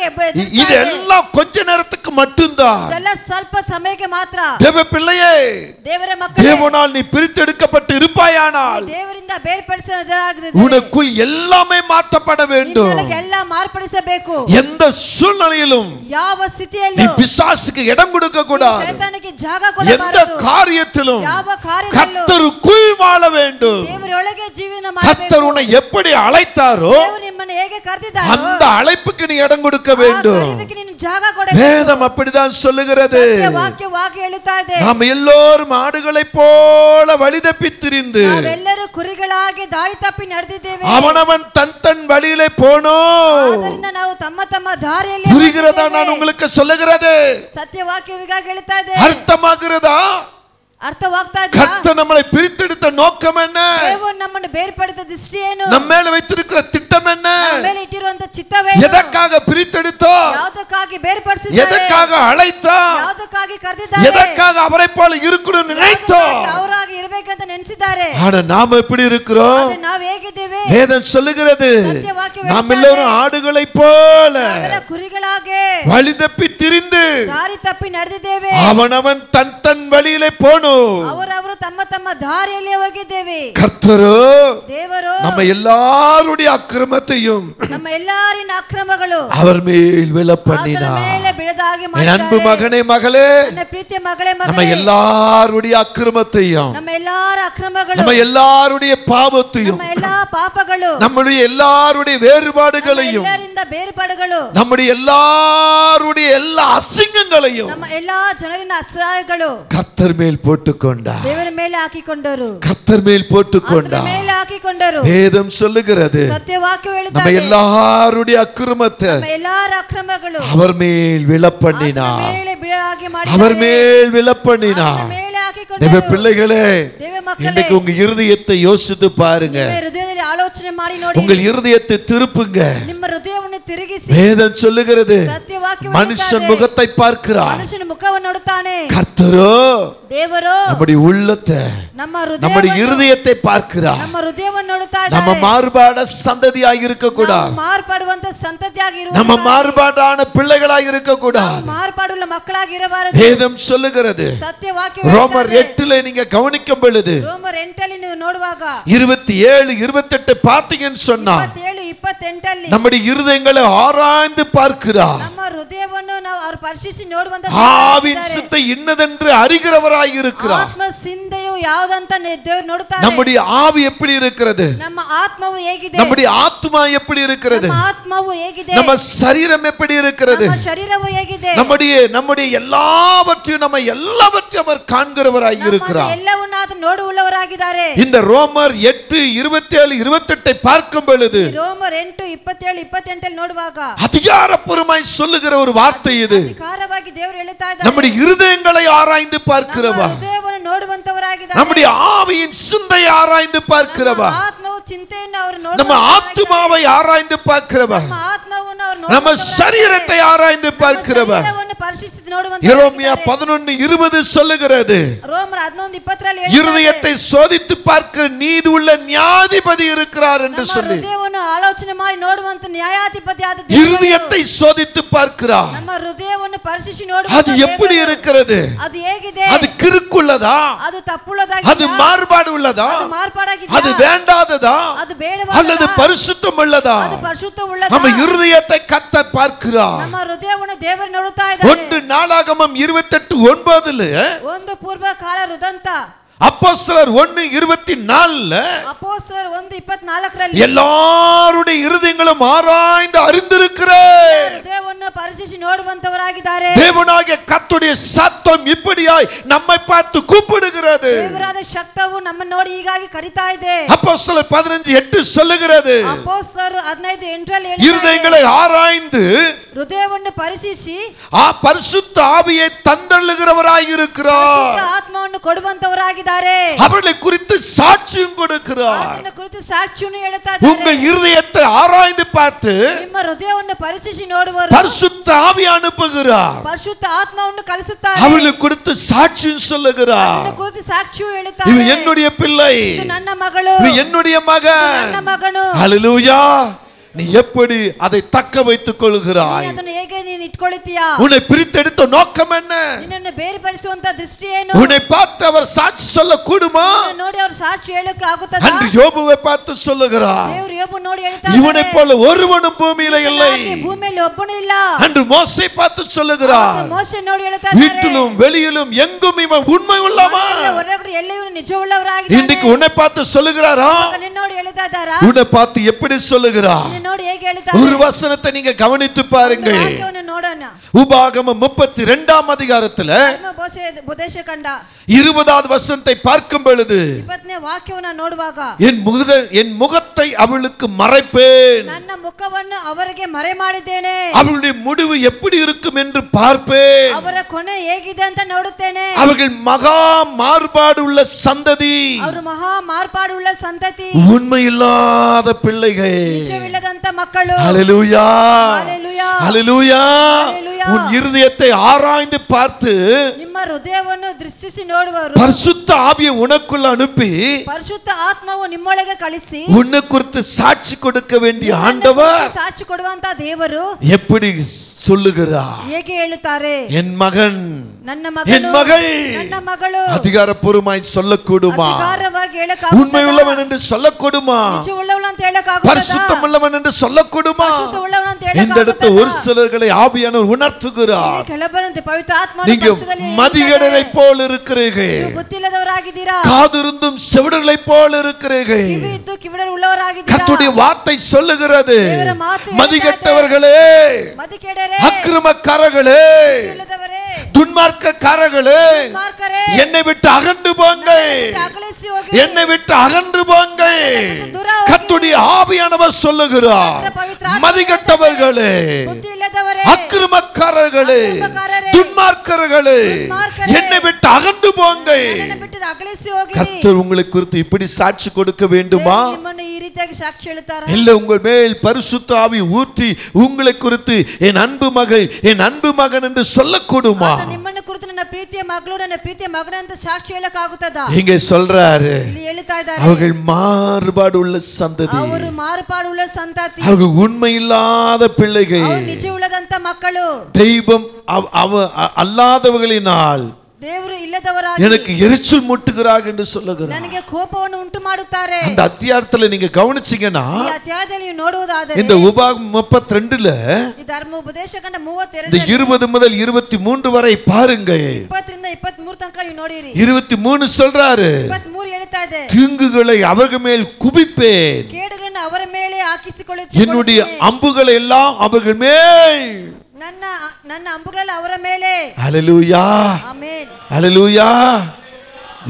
இதெல்லாம் கொஞ்ச நேரத்துக்கு மட்டும்தான். ಇದೆಲ್ಲ ಸ್ವಲ್ಪ ಸಮಯಕ್ಕೆ ಮಾತ್ರ. தேவ பிள்ளையே, ದೇವರ ಮಕ್ಕಳೇ, தேவனால் நீ பிரித்தெடுக்கப்பட்டு இருப்பாயானால் ದೇವರಿಂದ ಬೇರ್ಪಡಿಸಲಾಗಿದೆ. உனக்கு எல்லாமே மாற்றப்பட வேண்டும். ನಿನ್ನೊಳಗೆ ಎಲ್ಲ ಮಾರ್ಪಡಿಸಬೇಕು. எந்த சூழ்நிலையிலும் ಯಾವ நீ ಸ್ಥಿತಿಯಲ್ಲೂ பிசாசுக்கு இடம் கொடுக்க கூடாது. ಶೈತಾನನಿಗೆ ಜಾಗ எந்த ಕೊಡಬಾರದು. காரியத்திலும் ಯಾವ ಕಾರ್ಯದಲ್ಲೂ கர்த்தருக்குள் வாழ வேண்டும். ದೇವರೊಳಗೆ ಜೀವನ கர்த்தர் ಮಾಡಬೇಕು. உன்னை எப்படி அழைத்தாரோ ದೇವರು ನಿಮ್ಮನ್ನು ಹೇಗೆ ಕರೆದಿದ್ದಾರೋ அந்த அழைப்புக்கு நீ இடம் கொடுக்க வேண்டும். ಕರೆಯುವಿಕೆ ನೀನು ಜಾಗ ಕೊಡಬೇಕು. வேதம் அப்படிதான் சொல்லுகிறது. ವಾಕ್ಯವಾಗಿ ಹೇಳುತ್ತಾ ಇದೆ. நாம் எல்லோரும் ஆடுகளைப் போல வழிதப்பி திரிந்து ನಾವೆಲ್ಲರೂ ಕುರಿಗಳಾಗಿ ದಾರಿ ತಪ್ಪಿ ನಡೆದಿದ್ದೇವೆ. அவனவன் தன் தன் வழியிலே போனோம். ಆದ್ದರಿಂದ ನಾವು ತಮ್ಮ ತಮ್ಮ ದಾರಿಯಲ್ಲಿ புரிகிறதா நான் உங்களுக்கு சொல்லுகிறது? ಸತ್ಯವಾಕ್ಯವಿಗಾಗಿ ಹೇಳ್ತಾ ಇದೆ. அர்த்தமாகிறதா? ಅರ್ಥವಾಗ್ತಾ ಇದೆ. கர்த்தர் நம்மளை பிரித்தெடுத்த நோக்கம் என்ன? ದೇವರು ನಮ್ಮನ್ನು ಬೇರ್ಪಡಿಸಿದ ದೃಷ್ಟಿ ಏನು? நம்ம மேல வைத்திருக்கிற திட்டம் என்ன? ನಮ್ಮ ಮೇಲೆ ಇಟ್ಟಿರುವಂತ ಚಿತ್ತವೇ எதற்காக பிரித்தெடுத்தார்? ಯಾವುದಕ್ಕಾಗಿ ಬೇರ್ಪಡಿಸಿದ್ದಾರೆ? எதற்காக அழைத்தார்? ಯಾವುದಕ್ಕಾಗಿ ಕರೆದಿದ್ದಾರೆ? எதற்காக அவரை போல இருக்கணும்னு நினைத்தார்? ಅವರಾಗಿ ಇರಬೇಕಂತ ನೆನೆಸಿದ್ದಾರೆ. ஆனா நாம எப்படி இருக்கிறோம்? ಆದರೆ ನಾವು ಹೇಗಿದ್ದೇವೆ? வேதம் சொல்லுகிறது ಸತ್ಯವಾಕ್ಯ நாம் எல்லாரும் ஆடுகளைப் போல ನಾವೆಲ್ಲ ಕುರಿಗಳಾಗಿ வழிதப்பி திரிந்து ದಾರಿ ತಪ್ಪಿ ನಡೆದಿದ್ದೇವೆ. அவனவன் தன் தன் வழியிலே போனோம். ಅವರವರು ತಮ್ಮ ತಮ್ಮ ದಾರಿಯಲ್ಲಿ ಹೋಗಿದ್ದೇವೆ. கர்த்தரோ ದೇವರು நம்ம எல்லாருடைய அக்கிரமத்தையும் ನಮ್ಮ ಎಲ್ಲಾರಿನ ಅಕ್ರಮಗಳು அவர் மேல் விழ ಆತನ பண்ணினார். ಮೇಲೆ ಬೀಳದಾಗಿ என் அன்பு ಮಾಡಿದ್ದಾರೆ. மகனே மகளே, ನನ್ನ ಪ್ರೀತಿಯ ಮಗಳೇ நம்ம ಮಗಳೇ, எல்லாருடைய அக்கிரமத்தையும் ನಮ್ಮ ಎಲ್ಲಾರ ಅಕ್ರಮಗಳು, நம்ம எல்லாருடைய பாவத்தையும் ನಮ್ಮ ಎಲ್ಲಾ ಪಾಪಗಳು, நம்முடைய எல்லாருடைய வேறுபாடுகளையும் ಎಲ್ಲರಿಂದ ಬೇರ್ಪಾಡುಗಳು, நம்முடைய எல்லாருடைய எல்லா அசிங்கங்களையும் ನಮ್ಮ ಎಲ್ಲಾ ಜನರಿನ ಅಸಹ್ಯಗಳು கர்த்தர் மேல் போட்டுக்கொண்டார். ದೇವರ ಮೇಲೆ ಹಾಕಿಕೊಂಡರು. கர்த்தர் மேல் ಆತನ போட்டுக்கொண்டார். ಮೇಲೆ ಹಾಕಿಕೊಂಡರು. வேதம் சொல்லுகிறது ಸತ್ಯವಾಕ್ಯ நம்ம ಹೇಳುತ್ತದೆ. எல்லாருடைய அக்கிரமத்தை ನಮ್ಮ ಎಲ್ಲಾರ ಅಕ್ರಮಗಳು அவர் மேல் விழ ಆತನ பண்ணினார். ಮೇಲೆ ಬೀಳಾಗಿ அவர் ಮಾಡಿದ್ದಾರೆ. மேல் விழ ಆತನ பண்ணினார். ಮೇಲೆ தேவ ಹಾಕಿಕೊಂಡರು. பிள்ளைகளே, ದೇವ ಮಕ್ಕಳೇ, இன்னைக்கு உங்க இருதயத்தை யோசித்து பாருங்க. ನಿಮ್ಮ ಹೃದಯದಲ್ಲಿ ಆಲೋಚನೆ ಮಾಡಿ ನೋಡಿ. உங்கள் இருதயத்தை திருப்புங்க. ನಿಮ್ಮ ಹೃದಯವನ್ನು ತಿರುಗಿಸಿ. வேதம் சொல்லுகிறது ಸತ್ಯವಾಕ್ಯ மனுஷன் முகத்தை பார்க்கிறார், ಮನುಷ್ಯನ ಮುಖವನ್ನು ನೋಡುತ್ತಾನೆ. கர்த்தரோ ದೇವರು நம்முடைய உள்ளத்தை ನಮ್ಮ நம்முடைய ಹೃದಯವನ್ನು இருதயத்தை பார்க்கிறார். ನಮ್ಮ ಹೃದಯವನ್ನು ನೋಡುತ್ತಾ நம்ம ಇದ್ದಾರೆ. மாறுபாட சந்ததியாய் இருக்க கூடாது. ಮಾರ್ಪಾಡುವಂತ ಸಂತತಿಯಾಗಿ நம்ம மாறுபாடான பிள்ளைகளாய் இருக்க கூடாது. ಮಾರ್ಪಾಡುள்ள ಮಕ್ಕಳಾಗಿ ಇರಬಾರದು. வேதம் சொல்லுகிறது. ಸತ್ಯವಾಕ್ಯ ரோமர் 8ல நீங்க கவனிக்கும் பொழுது ರೋಮರ್ 8 ನೀವು ನೋಡುವಾಗ 27 28 பார்த்தீங்கன்னு சொன்னா 27 28 நம்முடைய இருதயங்களை ஆராய்ந்து பார்க்கிறார். ನಮ್ಮ ಹೃದಯವನ್ನು ನಾವು ಅವರು ಪರಿಶೀಲಿಸಿ ನೋಡುವಂತ ஆவின் சிந்தை இன்னதென்று அறிகிறவராய் இருக்கிறார். ಆತ್ಮ ಸಿಂಧೆಯು ಯಾವುದಂತ ದೇವರು ನೋಡುತ್ತಾರೆ. நம்முடைய ஆவி எப்படி இருக்கிறது? ನಮ್ಮ ಆತ್ಮವು ಹೇಗಿದೆ? நம்முடைய ஆத்மா எப்படி இருக்கிறது? ನಮ್ಮ ಆತ್ಮವು ಹೇಗಿದೆ? நம்ம சரீரம் எப்படி இருக்கிறது? ನಮ್ಮ ಶರೀರವು ಹೇಗಿದೆ? நம்முடைய எல்லாவற்றையும் அவர் காண்கிறவராய் இருக்கிறார். ಎಲ್ಲವನ್ನೂ ಆತ ನೋಡುವವರಾಗಿದ್ದಾರೆ. இந்த ரோமர் 8 27 28 பார்க்கும் பொழுது ರೋಮರ್ 8 27 28 ನೋಡುವಾಗ அதிகாரப்பூர்வமாய் சொல்லுகிற ஒரு வார்த்தை இது. ಅಧಿಕಾರವಾಗಿ ದೇವರು ಹೇಳುತ್ತಾ ಇದ್ದಾರೆ. நம்முடைய இருதயங்களை ஆராய்ந்து பார்க்கிறவா, ಹೃದಯವನ್ನು ನೋಡುವಂತವರಾಗಿದ್ದಾರೆ. நம்முடைய ஆவியின் சிந்தையை ஆராய்ந்து பார்க்கிறவா, ನಮ್ಮ ಆತ್ಮವು ಚಿಂತೆಯನ್ನು ಅವರು நம்ம ஆத்துமாவை ஆராய்ந்து பார்க்கிறவா, ನಮ್ಮ ಆತ್ಮವನ್ನು ಅವರು நம்ம சரீரத்தை ஆராய்ந்து பார்க்கிறவா. ಪರಿಶೀಲಿಸಿ ನೋಡುವಂತ எரேமியா 11:20 சொல்லுகிறது, ரோமர் 11:20 இருதயத்தை சோதித்து பார்க்கிற நீதி உள்ள நியாயாதிபதி இருக்கிறார் என்று சொல்லி ಹೃದಯವನ್ನು ಆಲೋಚನೆ ಮಾಡಿ ನೋಡುವಂತ ನ್ಯಾಯಾಧಿಪತಿ ಆದ இருதயத்தை சோதித்து பார்க்கிறார். ನಮ್ಮ ಹೃದಯವನ್ನು ಪರಿಶೀಲಿಸಿ ನೋಡುವಂತ அது எப்படி இருக்கிறது? ಅದು ಹೇಗಿದೆ? அது கிறுக்குள்ளதா? ಅದು ತಪ್ಪುಳ್ಳದಾಗಿದೆಯಾ? அது மாறுபாடு உள்ளதா? ಅದು ಮಾರ್ಪಾಡಾಗಿದೆಯಾ? அது வேண்டாததா? ಅದು ಬೇಡವಾದದಾ? அல்லது பரிசுத்தம் உள்ளதா? ಅದು ಪರಿಶುದ್ಧವುಳ್ಳದಾ? நம்ம இருதயத்தை கர்த்தர் பார்க்கிறார். ನಮ್ಮ ಹೃದಯವನ್ನು ದೇವರು ನೋಡುತ್ತಾ ಇದ್ದಾರೆ. 1 நாளாகமம் 28:9 ಒಂದು ಪೂರ್ವ ಕಾಲ ವೃತ್ತಾಂತ அப்போஸ்தலர் 1:24 ಅಪೊಸ್ತಲರ 1:24 எல்லாருடைய இருதயங்களும் ஆராய்ந்து அறிந்திருக்கிறேன். ಹೃದಯವನ್ನು ಪರೀಕ್ಷಿಸಿ ನೋಡುವಂತವರಾಗಿದ್ದಾರೆ. தேவனாகிய கர்த்தருடைய சத்தம் இப்படியாய் நம்மை பார்த்து கூப்பிடுகிறது. ದೇವರಾದ ಶಬ್ದವು ನಮ್ಮನ್ನು ನೋಡಿ ಹೀಗಾಗಿ ಕರೀತಾ ಇದೆ. அப்போஸ்தலர் 15:8 சொல்லுகிறது. ಅಪೊಸ್ತಲರು 15:8 இருதயங்களை ஆராய்ந்து ಹೃದಯವನ್ನು ಪರೀಕ್ಷಿಸಿ பரிசுத்த ஆவியை தந்தள்ளுகிறவராய் இருக்கிறார். ಆತ್ಮವನ್ನು ಕೊಡುವಂತವರಾಗಿದ್ದಾರೆ. அவர்களை குறித்து சாட்சியும் கொடுக்கிறார். ಅದನ್ನ ಕುರಿತು ಸಾಕ್ಷಿಯನ್ನು ಹೇಳುತ್ತಾ ಇದ್ದಾರೆ. உங்கள் இருதயத்தை ஆராய்ந்து பார்த்து ನಿಮ್ಮ ಹೃದಯವನ್ನು ಪರೀಕ್ಷಿಸಿ ನೋಡುವರು பரிசுத்த ஆவி அனுப்புகிறார். ಪರಿಶುದ್ಧ ಆತ್ಮವನ್ನು ಕಳಿಸುತ್ತಾರೆ. அவர்களை குறித்து சாட்சியும் சொல்லுகிறார். ಅದನ್ನ ಕುರಿತು ಸಾಕ್ಷಿಯು ಹೇಳುತ್ತಾರೆ. இவன் என்னுடைய பிள்ளை, ಇದು ನನ್ನ ಮಗಳು, இவன் என்னுடைய மகன். ನನ್ನ ಮಗನು. ஹல்லேலூயா. நீ எப்படி அதை தக்க வைத்துக் கொள்கிறாய்? ಅದನ್ನು ಹೇಗೆ ನೀನು ಇಟ್ಕೊಳ್ಳುತ್ತೀಯಾ? உன்னை பிரித்தெடுத்த நோக்கம் என்ன? ನಿನ್ನನ್ನು ಬೇರ್ಪಡಿಸುವಂತ ದೃಷ್ಟಿ ಏನು? உன்னை பார்த்து அவர் சாட்சி சொல்ல கூடுமா? ನೋಡಿ ಅವರು ಸಾಕ್ಷಿ ಹೇಳಕ್ಕೆ ಆಗುತ್ತದಾ? அன்று யோபுவை பார்த்து சொல்லுகிறார், ದೇವರು ಯೋಬು ನೋಡಿ ಹೇಳ್ತಾರೆ, இவனை போல ஒருவனும் பூமியில இல்லை. ಭೂಮಿಯಲ್ಲಿ ಒಬ್ಬನೂ ಇಲ್ಲ. அன்று மோசே பார்த்து சொல்லுகிறார், ಮೋಶೆ ನೋಡಿ ಹೇಳ್ತಾರೆ, வீட்டிலும் வெளியிலும் எங்கும் இவன் உண்மை உள்ளவன். ಹೊರಗಡೆ ಎಲ್ಲೆಯೂ ನಿಜವುಳ್ಳವರಾಗಿದ್ದಾರೆ. இன்றைக்கு உன்னை பார்த்து சொல்லுகிறாரா? ನಿನ್ನ ನೋಡಿ ಹೇಳ್ತಾ ಇದ್ದಾರಾ? உன்னை பார்த்து எப்படி சொல்லுகிறார்? ನೋಡಿ ಹೇಗೆ ಹೇಳ್ತಾರೆ? ஒரு வசனத்தை நீங்க கவனித்து பாருங்கள். ವಾಕ್ಯವನ್ನು ನೋಡೋಣ. உபாகமம் 32ஆம் அதிகாரத்துல ಉಪದೇಶ ಕಂಡ 20வது வசனத்தை பார்க்கும் பொழுது 20ನೇ ವಾಕ್ಯವನ್ನು ನೋಡುವಾಗ என் முகத்தை அவளுக்கு மறைப்பேன், ನನ್ನ ಮುಖವನ್ನು ಅವರಿಗೆ ಮರೆ ಮಾಡಿದ್ದೇನೆ, அவளுடைய முடிவு எப்படி இருக்கும் என்று பார்ப்பேன், ಅವರ ಕೊನೆ ಹೇಗಿದೆ ಅಂತ ನೋಡುತ್ತೇನೆ. அவர்கள் மகா மாறுபாடு உள்ள சந்ததி, ಅವರು ಮಹಾ ಮಾರ್ಪಾಡುಳ್ಳ ಸಂತತಿ, உண்மையில்லாத பிள்ளைகள். ನಿಜವಿಲ್ಲದಂತ ಮಕ್ಕಳು. ஹல்லேலூயா, ஹல்லேலூயா, ஹல்லேலூயா. ஹல்லேலூயா. உன் இருதயத்தை ஆராய்ந்து பார்த்து ನಿಮ್ಮ ಹೃದಯವನ್ನು ದೃಷ್ಟಿಸಿ ನೋಡುವರು. பரிசுத்த ஆவியை உனக்குள்ள அனுப்பி ಪರಿಶುದ್ಧ ಆತ್ಮವು ನಿಮ್ಮೊಳಗೆ ಕಳಿಸಿ உன்னை குறித்து சாட்சி கொடுக்க வேண்டிய ஆண்டவர் ಸಾಕ್ಷಿ ಕೊಡುವಂತ ದೇವರು எப்படி சொல்லுகிறார்? ಹೇಗೆ ಹೇಳುತ್ತಾರೆ? என் மகன், ನನ್ನ என் ಮಗನು, மகள் ನನ್ನ ಮಗಳು. அதிகாரப்பூர்வமாய் சொல்லக்கூடுமா? ಅಧಿಕಾರವಾಗಿ ಹೇಳಕ್ಕಾಗುತ್ತಾ? உண்மை உள்ளவன் என்று சொல்லக்கூடுமா? ನಿಜವುಳ್ಳವನು ಅಂತ ಹೇಳಕ್ಕಾಗುತ್ತಾ? பரிசுத்தம் உள்ளவன் என்று சொல்லக்கூடுமா? ಪರಿಶುದ್ಧವುಳ್ಳವನು ಅಂತ இந்த இடத்துல ಹೇಳಕ್ಕಾಗುತ್ತಾ? ஒரு சிலர்களை ஆவியானவர் உணர்த்துகிறார். ಕೆಲವರಂತೆ ಪವಿತ್ರ ಆತ್ಮನ நீங்க ಪಕ್ಷದಲ್ಲಿ மதிகடரை போல் இருக்கிறீர்கள், ನೀವು ಬುದ್ಧಿಲ್ಲದವರಾಗಿದ್ದೀರಾ. காதிருந்தும் செவிடர்களை போல் இருக்கிறீர்கள். ಕಿವಿ ಇದ್ದು ಕಿವಿಡರು ಉಳ್ಳವರಾಗಿದ್ದೀರಾ. கர்த்தருடைய வார்த்தை சொல்லுகிறது, ದೇವರ ಮಾತು மதிகெட்டவர்களே, ಮದಿಕೆಡರೆ, அக்கிரமக்காரர்களே, ಇಲ್ಲದವರೇ, துன்மார்க்கக்காரர்களே, ಮಾರ್ಕರೇ, என்னை விட்டு அகன்று போங்கள், ಅಗಲಿಸಿ ಹೋಗಿ, என்னை விட்டு அகன்று போங்கள். கர்த்தருடைய ஆவியானவர் சொல்லுகிறார், மதிகெட்டவர்களே, ಬುದ್ಧಿಯಿಲ್ಲದವರೇ, அக்கிரமக்காரர்களே, துன்மார்க்கர்களே, என்னை விட்டு அகன்று போங்கள். ನನ್ನನ್ನು ಬಿಟ್ಟು ಅಗಲಿಸಿ ಹೋಗಿರಿ. கர்த்தர் உங்களை குறித்து இப்படி சாட்சி கொடுக்க வேண்டுமா? ನಿಮ್ಮನ್ನು ಈ ರೀತಿಯಾಗಿ ಸಾಕ್ಷಿ ಹೇಳುತ್ತಾರಾ? இல்ல, உங்கள் மேல் பரிசுத்த ஆவி ஊற்றி உங்களை குறித்து என் அன்பு மகள், என் அன்பு மகன் என்று சொல்லக்கூடுமா? ನಿಮ್ಮನ್ನು ಕುರಿತು ನನ್ನ ಪ್ರೀತಿಯ ಮಗಳು, ನನ್ನ ಪ್ರೀತಿಯ ಮಗನ ಅಂತ ಸಾಕ್ಷಿ ಹೇಳಕ್ಕಾಗುತ್ತದಾ? இங்க சொல்றாரு, ಇಲ್ಲಿ ಹೇಳ್ತಾ ಇದ್ದಾರೆ, அவர்கள் மாறுபாடு உள்ள சந்ததி, ಅವರು ಮಾರ್ಪಾಡುಳ್ಳ ಸಂತತಿ, அவர்கள் உண்மை இல்லாத பிள்ளைகள், ಅವರು ನಿಜವುಳ್ಳದಂತ ಮಕ್ಕಳು, தெய்வம் அல்லாதவர்களினால் ದೇವರು ಇಲ್ಲದವರಾಗಿ எனக்கு எரிச்சல் மூட்டுகிறார்கள் என்று சொல்லுகிறார். ನನಗೆ ಕೋಪವನ್ನು ಉಂಟು ಮಾಡುತ್ತಾರೆ. அந்த அத்தியாயத்துல நீங்க கவனிச்சீங்கன்னா, ಈ ಅಧ್ಯಾಯದಲ್ಲಿ ನೀವು ನೋಡುವುದಾದರೆ இந்த உபாகமம் 32ல ಈ ಧರ್ಮ ಉಪದೇಶ ಕಂಡ இந்த 20 முதல் 23 வரை பாருங்க. 20 ರಿಂದ 23 ತನಕ ನೀವು ನೋಡಿರಿ. 23 சொல்றாரு, 23 ಹೇಳ್ತಾ ಇದೆ, தீங்குகளை அவர்கள் மேல் குவிப்பேன், ಕೇಡುಗಳನ್ನು ಅವರ ಮೇಲೆ ಹಾಕಿಸಿಕೊಳ್ಳುತ್ತೇನೆ, என்னுடைய அம்புகளை எல்லாம் அவர்கள் மேல், ನನ್ನ ಅಂಬುಗಳಲ್ಲಿ ಅವರ ಮೇಲೆ. ஹல்லேலூயா, ಆಮೆನ್, ஹல்லேலூயா.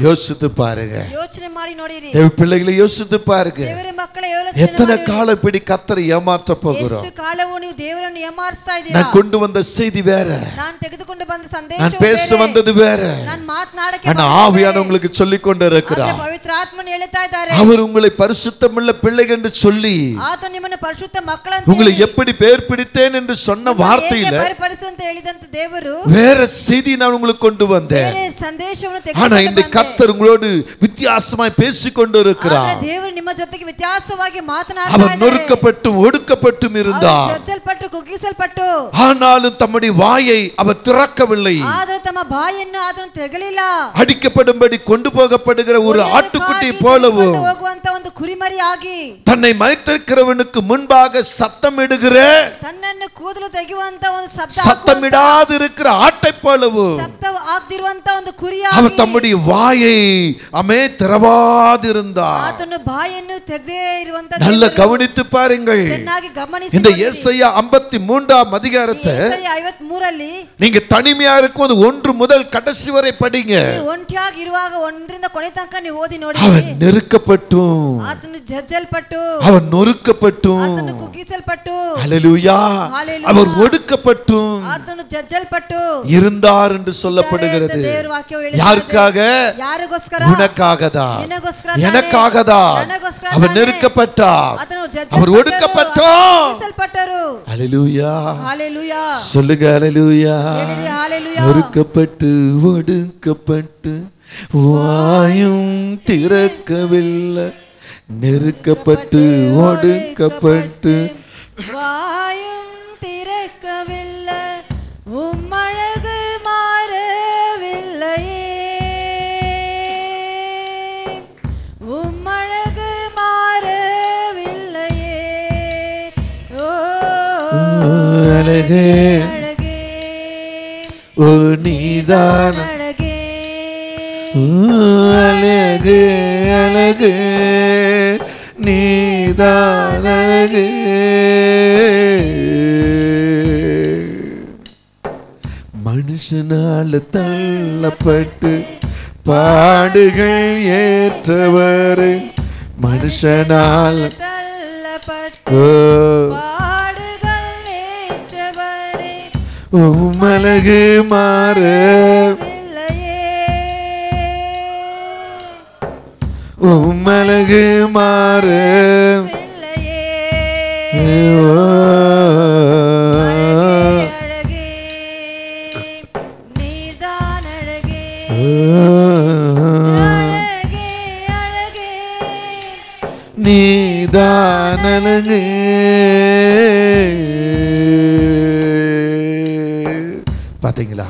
யோசித்து பாருங்க, ಯೋಚನೆ ಮಾಡಿ ನೋಡಿರಿ. தேவ பிள்ளைகளை யோசித்து பாருங்க, ದೇವರ ಮಕ್ಕಳೇ ಯೋಚನೆ எத்தனை ಮಾಡಿ. காலம் இப்படி கர்த்தரை ஏமாற்ற போகிறோம்? ಎಷ್ಟು ಕಾಲವೂ ನೀವು ದೇವರನ್ನು ಏಮಾರಿಸ್ತಾ ಇದ್ದೀರಾ? நான் கொண்டு வந்த செய்தி வேற, ನಾನು ತೆಗೆದುಕೊಂಡು ಬಂದ ಸಂದೇಶ நான் பேச வந்தது வேற. ನಾನು ಮಾತನಾಡಕ್ಕೆ ஆனா ஆவியானவர் உங்களுக்கு சொல்லிக் கொண்டு இருக்கிறார். ಪವಿತ್ರ ಆತ್ಮನು ಹೇಳ್ತಾ ಇದ್ದಾರೆ, அவர் உங்களை பரிசுத்தமுள்ள பிள்ளைகள் என்று சொல்லி, ಆತ ನಿಮ್ಮನ್ನು ಪರಿಶುದ್ಧ ಮಕ್ಕಳಂತ உங்களை எப்படி பெயர் பிடித்தேன் என்று சொன்ன வார்த்தையில ಬೇರ್ಪಡಿಸು ಅಂತ ಹೇಳಿದಂತ ದೇವರು வேற செய்தி நான் உங்களுக்கு கொண்டு வந்தேன். ಬೇರೆ ಸಂದೇಶವನ್ನು ஆனா ತೆಗೆದುಕೊಂಡು இன்றைக்கு கர்த்தர் உங்களோடு வித்தியாசமாய் பேசிக் கொண்டு இருக்கிறார். ಬಂದೆ. ದೇವರು ನಿಮ್ಮ ಜೊತೆಗೆ ವ್ಯತ್ಯಾಸವಾಗಿ ಮಾತನಾಡ್ತಾ அவர் ಇದ್ದಾರೆ. நொறுக்கப்பட்டும் ஒடுக்கப்பட்டும் இருந்தார். ಚಚ್ಚಲ್ಪಟ್ಟು ಕುಗ್ಗಿಸಲ್ಪಟ್ಟು, ஆனாலும் தம்முடைய வாயை அவர் திறக்கவில்லை. ಆದರೂ ತಮ್ಮ ಬಾಯನ್ನು ಆತನು ತೆಗಲಿಲ್ಲ. அடிக்கப்படும்படி கொண்டு போகப்படுகிற ஒரு ஆட்டுக்குட்டி போலவும், ಹೋಗುವಂತ ಒಂದು ಕುರಿಮರಿ ಆಗಿ, தன்னை மறைத்திருக்கிறவனுக்கு முன்பாக சத்தமிடுகிற, ತನ್ನನ್ನು ಕೂದಲು ತೆಗೆಯುವಂತ ಒಂದು சத்தமிடாது இருக்கிற ஆட்டை போலவும் ಶಬ್ದ ಆಗದಿರುವಂತ ಒಂದು ಕುರಿ அவர் ಆಗಿ, தம்முடைய வாயை வாயை அமே திறவாதிருந்தார். ಆತನು ಬಾಯನ್ನು ತೆಗೆದೇ ಇರುವಂತ நல்ல கவனித்து பாருங்கள். ಚೆನ್ನಾಗಿ ಗಮನಿಸಿ. இந்த ஏசாயா 53ஆம் அதிகாரத்தை ಏಸಾಯ 53 ಅಲ್ಲಿ நீங்க தனிமையா இருக்கும்போது 1 முதல் கடைசி வரை படிங்க. ಒಂಟಿಯಾಗಿ ಇರುವಾಗ 1 ರಿಂದ ಕೊನೆ ತನಕ ನೀವು ಓದಿ ನೋಡಿ. அவன் நெருக்கப்பட்டும், ಆತನು ಜಜ್ಜಲ್ಪಟ್ಟು, அவன் நொறுக்கப்பட்டும், ಆತನು ಕುಗ್ಗಿಸಲ್ಪಟ್ಟು, ஹல்லேலூயா, அவர் ஒடுக்கப்பட்டும் ಆತನು ಜಜ್ಜಲ್ಪಟ್ಟು இருந்தார் என்று சொல்லப்படுகிறது. ದೇವರ ವಾಕ್ಯವು ಹೇಳುತ್ತದೆ. யாருக்காக? ಯಾರಿಗೋಸ್ಕರ? உனக்காகதான், ನಿನಗೋಸ್ಕರ, எனக்காகதான். ನನಗೋಸ್ಕರ அவர் நெருக்கப்பட்டார், ಆತನು அவர் ஒடுக்கப்பட்டார். ಜಜ್ಜಲ್ಪಟ್ಟರು. ஹல்லேலூயா, ஹalleluya, சொல்லுங்க ஹல்லேலூயா. ಹೇಳಿರಿ ஹalleluya. நொறுக்கப்பட்டு ஒடுக்கப்பட்டு வாயும் திறக்கவில்லை, நெருக்கப்பட்டு ஒடுக்கப்பட்டு வாயும் திறக்கவில்லை, உம்மழகு மாறவில்லையே, உம்மழகு மாறவில்லையே. ஓ அழகே அழகே, ஓ நீதான் அழகே, அழகே அழகே நீதான் அழகே. மனுஷனால தள்ளப்பட்டு பாடுகள் ஏற்றவர், மனுஷனால தள்ளப்பட்டு பாடுகள் ஏற்றவரே, உம்மழகு மாறவில்லையே, உம்மழகு இல்லையே. அழகே, நீதான் அழகே, அழகே அழகே, நீதான் அழகே. பாத்தீங்களா,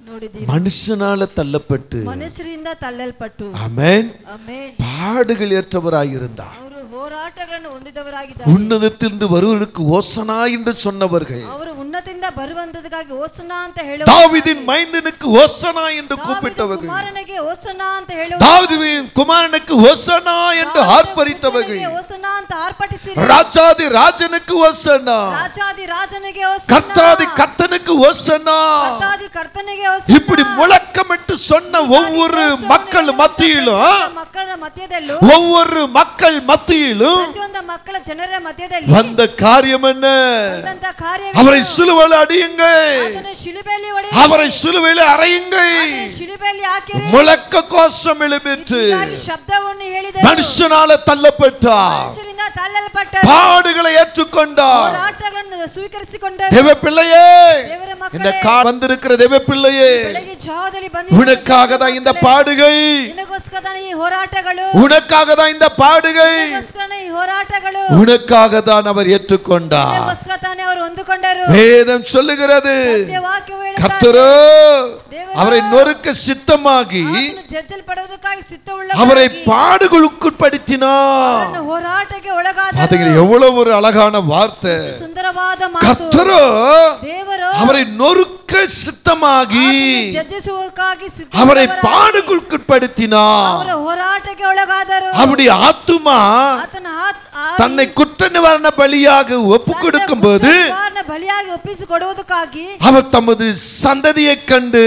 ನೋಡಿದ್ದೀವಿ, மனுஷனால தள்ளப்பட்டு, ಮನುಷ್ಯರಿಂದ ತಳ್ಳಲ್ಪಟ್ಟು, ஆமென், ಆಮೆನ್, பாடுகள் ஏற்றவராயிருந்தார். ಅವರು ಹೋರಾಟಗಳನ್ನು ಹೊಂದಿದವರಾಗಿದ್ದಾರೆ. உன்னதத்திலிருந்து வருவதற்கு ஓசனா என்று சொன்னவர்கள், ಅವರು ಉನ್ನತಿಯಿಂದ ಬರುವಂತದಕ್ಕಾಗಿ ಓಸನಾ ಅಂತ ಹೇಳುವ, தாவீதின் மைந்தனுக்கு ஓசனா என்று கூப்பிட்டவர்கள், ಕುಮಾರನಿಗೆ ಓಸನಾ ಅಂತ ಹೇಳುವ, தாவீதின் குமாரனுக்கு ஓசனா என்று ஆர்ப்பரித்தவர்கள், ಓಸನಾ ಅಂತ ಆರ್ಭಟಿಸಿರಿ, ராஜாதி ராஜனுக்கு ஓசனா, ರಾಜಾದಿ ರಾಜನಿಗೆ ಓಸನಾ, கர்த்தாதி கர்த்தனுக்கு ஓசனா, ಕರ್ತಾದಿ ಕರ್ತನಿಗೆ ಓಸನಾ. இப்படி முழக்கமிட்டு சொன்ன ஒவ்வொரு மக்கள் மத்தியிலும், ಮಕ್ಕಳ ಮಧ್ಯದಲ್ಲೂ, ஒவ்வொரு மக்கள் மத்தியிலும் ಪ್ರತಿಯೊಂದು ಮಕ್ಕಳ ಜನರ ಮಧ್ಯದಲ್ಲಿ வந்த காரியம் என்ன? ಬಂದಂತ ಕಾರ್ಯವೇನು? அவரை சிலுவையில் அடியுங்கள், ಅದನ್ನು ಶಿಲುಬೆಯಲ್ಲಿ ಹೊಡೆಯಿರಿ, அவரை சிலுவையில் அறையுங்கள். ಅದನ್ನು ಶಿಲುಬೆಯಲ್ಲಿ ಹಾಕಿರಿ. முழக்க கோஷம் எழுப்பிற்று. ಹೀಗಾಗಿ ಶಬ್ದವನ್ನು ಹೇಳಿದರು. மனுஷனால தள்ளப்பட்டார், ಮನುಷ್ಯರಿಂದ ತಳ್ಳಲ್ಪಟ್ಟರು, பாடுகளை ஏற்றுக்கொண்டார். ಹೋರಾಟಗಳನ್ನು ಸ್ವೀಕರಿಸಿಕೊಂಡರು. தேவ பிள்ளையே, ದೇವರ இந்த ಮಕ್ಕಳೇ, வந்திருக்கிற தேவ பிள்ளையே, ಬೆಳಗ್ಗೆ ಜಾವದಲ್ಲಿ உனக்காக தான் இந்த பாடுகை, ನಿನಗೋಸ್ಕರ ಈ ಹೋರಾಟಗಳು, உனக்காக தான் இந்த பாடுகை, ನಿನಗೋಸ್ಕರ ಈ ಹೋರಾಟಗಳು, உனக்காக தான் அவர் ஏற்றுக்கொண்டார். ನಿನಗೋಸ್ಕರ ತಾನೇ ಅವರು ಹೊಂದಿಕೊಂಡರು. வேதம் சொல்லுகிறது, ವಾಕ್ಯವು ಹೇಳುತ್ತದೆ, கர்த்தரோ ದೇವರು அவரை நொறுக்க சித்தமாகி ಆತನು ಜಜ್ಜಲ್ಪಡುವುದಕ್ಕಾಗಿ ಸಿದ್ಧವುಳ್ಳವರಾಗಿ அவரை பாடுகளுக்குட்படுத்தினார். ಆತನು ಹೋರಾಟಕ್ಕೆ ಒಳಗಾದರು. பாத்தீங்களா, எவ்வளவு ஒரு அழகான வார்த்தை. ಸುಂದರವಾದ ಮಾತು. கர்த்தரோ ದೇವರು அவரை நொறுக்க சித்தமாகி ಆತನು ಜಜ್ಜಿಸುವುದಕ್ಕಾಗಿ அவரை ಸಿದ್ಧವುಳ್ಳವರಾಗಿ பாடுகளுக்குட்படுத்தினார். ಅವರ ಹೋರಾಟಕ್ಕೆ ಒಳಗಾದರು. அப்படி ஆத்துமா ಆತನ தன்னை குற்ற நிவாரண பலியாக ஒப்பு கொடுக்கும் போது ಬಲಿಯಾಗಿ ಒಪ್ಪಿಸಿ ಕೊಡುವುದಕ್ಕಾಗಿ அவர் தமது சந்ததியை கண்டு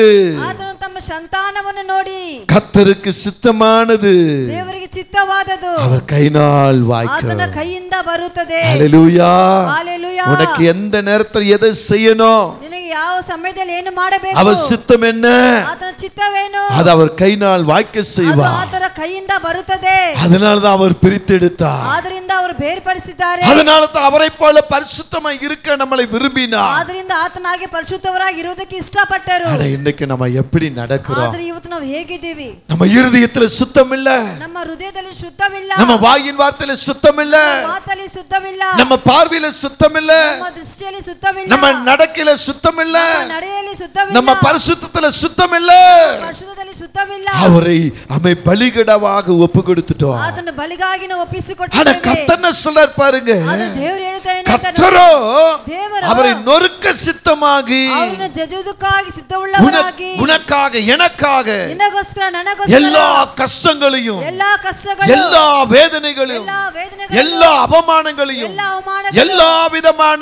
ಆತನು ತಮ್ಮ ಸಂತಾನವನ್ನು ನೋಡಿ கர்த்தருக்கு சித்தமானது ದೇವರಿಗೆ ಚಿತ್ತವಾದದು அவர் கையினால் ಆತನ வாய்க்கும். ಕೈಯಿಂದ ಬರುತ್ತದೆ. ஹல்லேலூயா. ஹalleluya. உனக்கு எந்த நேரத்தில் எதை செய்யணும், ನಿನಗೆ ಯಾವ ಸಮಯದಲ್ಲಿ ಏನು ಮಾಡಬೇಕು, அவர் சித்தம் என்ன, ಆತನ ಚಿತ್ತವೇನು, அது அவர் கையினால் வாய்க்க ಅದು செய்வார். ಆತನ ಕೈಯಿಂದ ಬರುತ್ತದೆ. அதனாலதான் அவர் பிரித்தெடுத்தார். ಆದ್ರಿಂದ ಅವರು ಬೇರ್ಪಡಿಸಿದ್ದಾರೆ. அதனால தான் அவரை போல பரிசுத்தமாய் இருக்க நம்மளை விரும்பினார். ಆದ್ರಿಂದ ಆತನಾಗಿ ಪರಿಶುದ್ಧವರಾಗಿ ಇರುವುದಕ್ಕೆ ಇಷ್ಟಪಟ್ಟರು. ஆனா இன்னைக்கு நம்ம எப்படி நடக்கிறோம்? ಆದ್ರೆ ಇವತ್ತು ನಾವು ಹೇಗಿದ್ದೀವಿ? நம்ம இருதயத்துல சுத்தம் இல்ல, ನಮ್ಮ ಹೃದಯದಲ್ಲಿ ಶುದ್ಧವಿಲ್ಲ, நம்ம வாயின் வார்த்தையில சுத்தம் இல்ல, ನಮ್ಮ ಮಾತಲ್ಲಿ ಶುದ್ಧವಿಲ್ಲ, நம்ம பார்வையில சுத்தம் இல்ல, ನಮ್ಮ ದೃಷ್ಟಿಯಲ್ಲಿ ಶುದ್ಧವಿಲ್ಲ, நம்ம நடக்கையில சுத்தம் இல்ல, ನಮ್ಮ ನಡೆಯಲ್ಲಿ ಶುದ್ಧವಿಲ್ಲ, நம்ம பரிசுத்தத்துல சுத்தம் இல்ல. ಪರಿಶುದ್ಧದಲ್ಲಿ ಸುತ್ತವಿಲ್ಲ. அவரை அமை பலிகடவாக ஒப்பு கொடுத்துட்டோம். ಆತನ ಬಲಿಗಾಗಿ ನಾವು ஆனா ಒಪ್ಪಿಸಿಕೊಟ್ಟಿದ್ದೇವೆ. கர்த்தர் சொல்றார் பாருங்க, ಆದ್ರೆ ದೇವರು ಹೇಳ್ತಾನೆ, கர்த்தரோ ದೇವರು அவரை நொறுக்க சித்தமாகி ಅವರನ್ನು ಜಜ್ಜುವುದಕ್ಕಾಗಿ ಸಿದ್ಧವುಳ್ಳವರಾಗಿ உனக்காக எனக்காக ನಿನಗೋಸ್ಕರ ನನಗೋಸ್ಕರ எல்லா கஷ்டங்களையும் ಎಲ್ಲಾ ಕಷ್ಟಗಳು எல்லா வேதனைகளையும் எல்லா அவமானங்களையும் எல்லா விதமான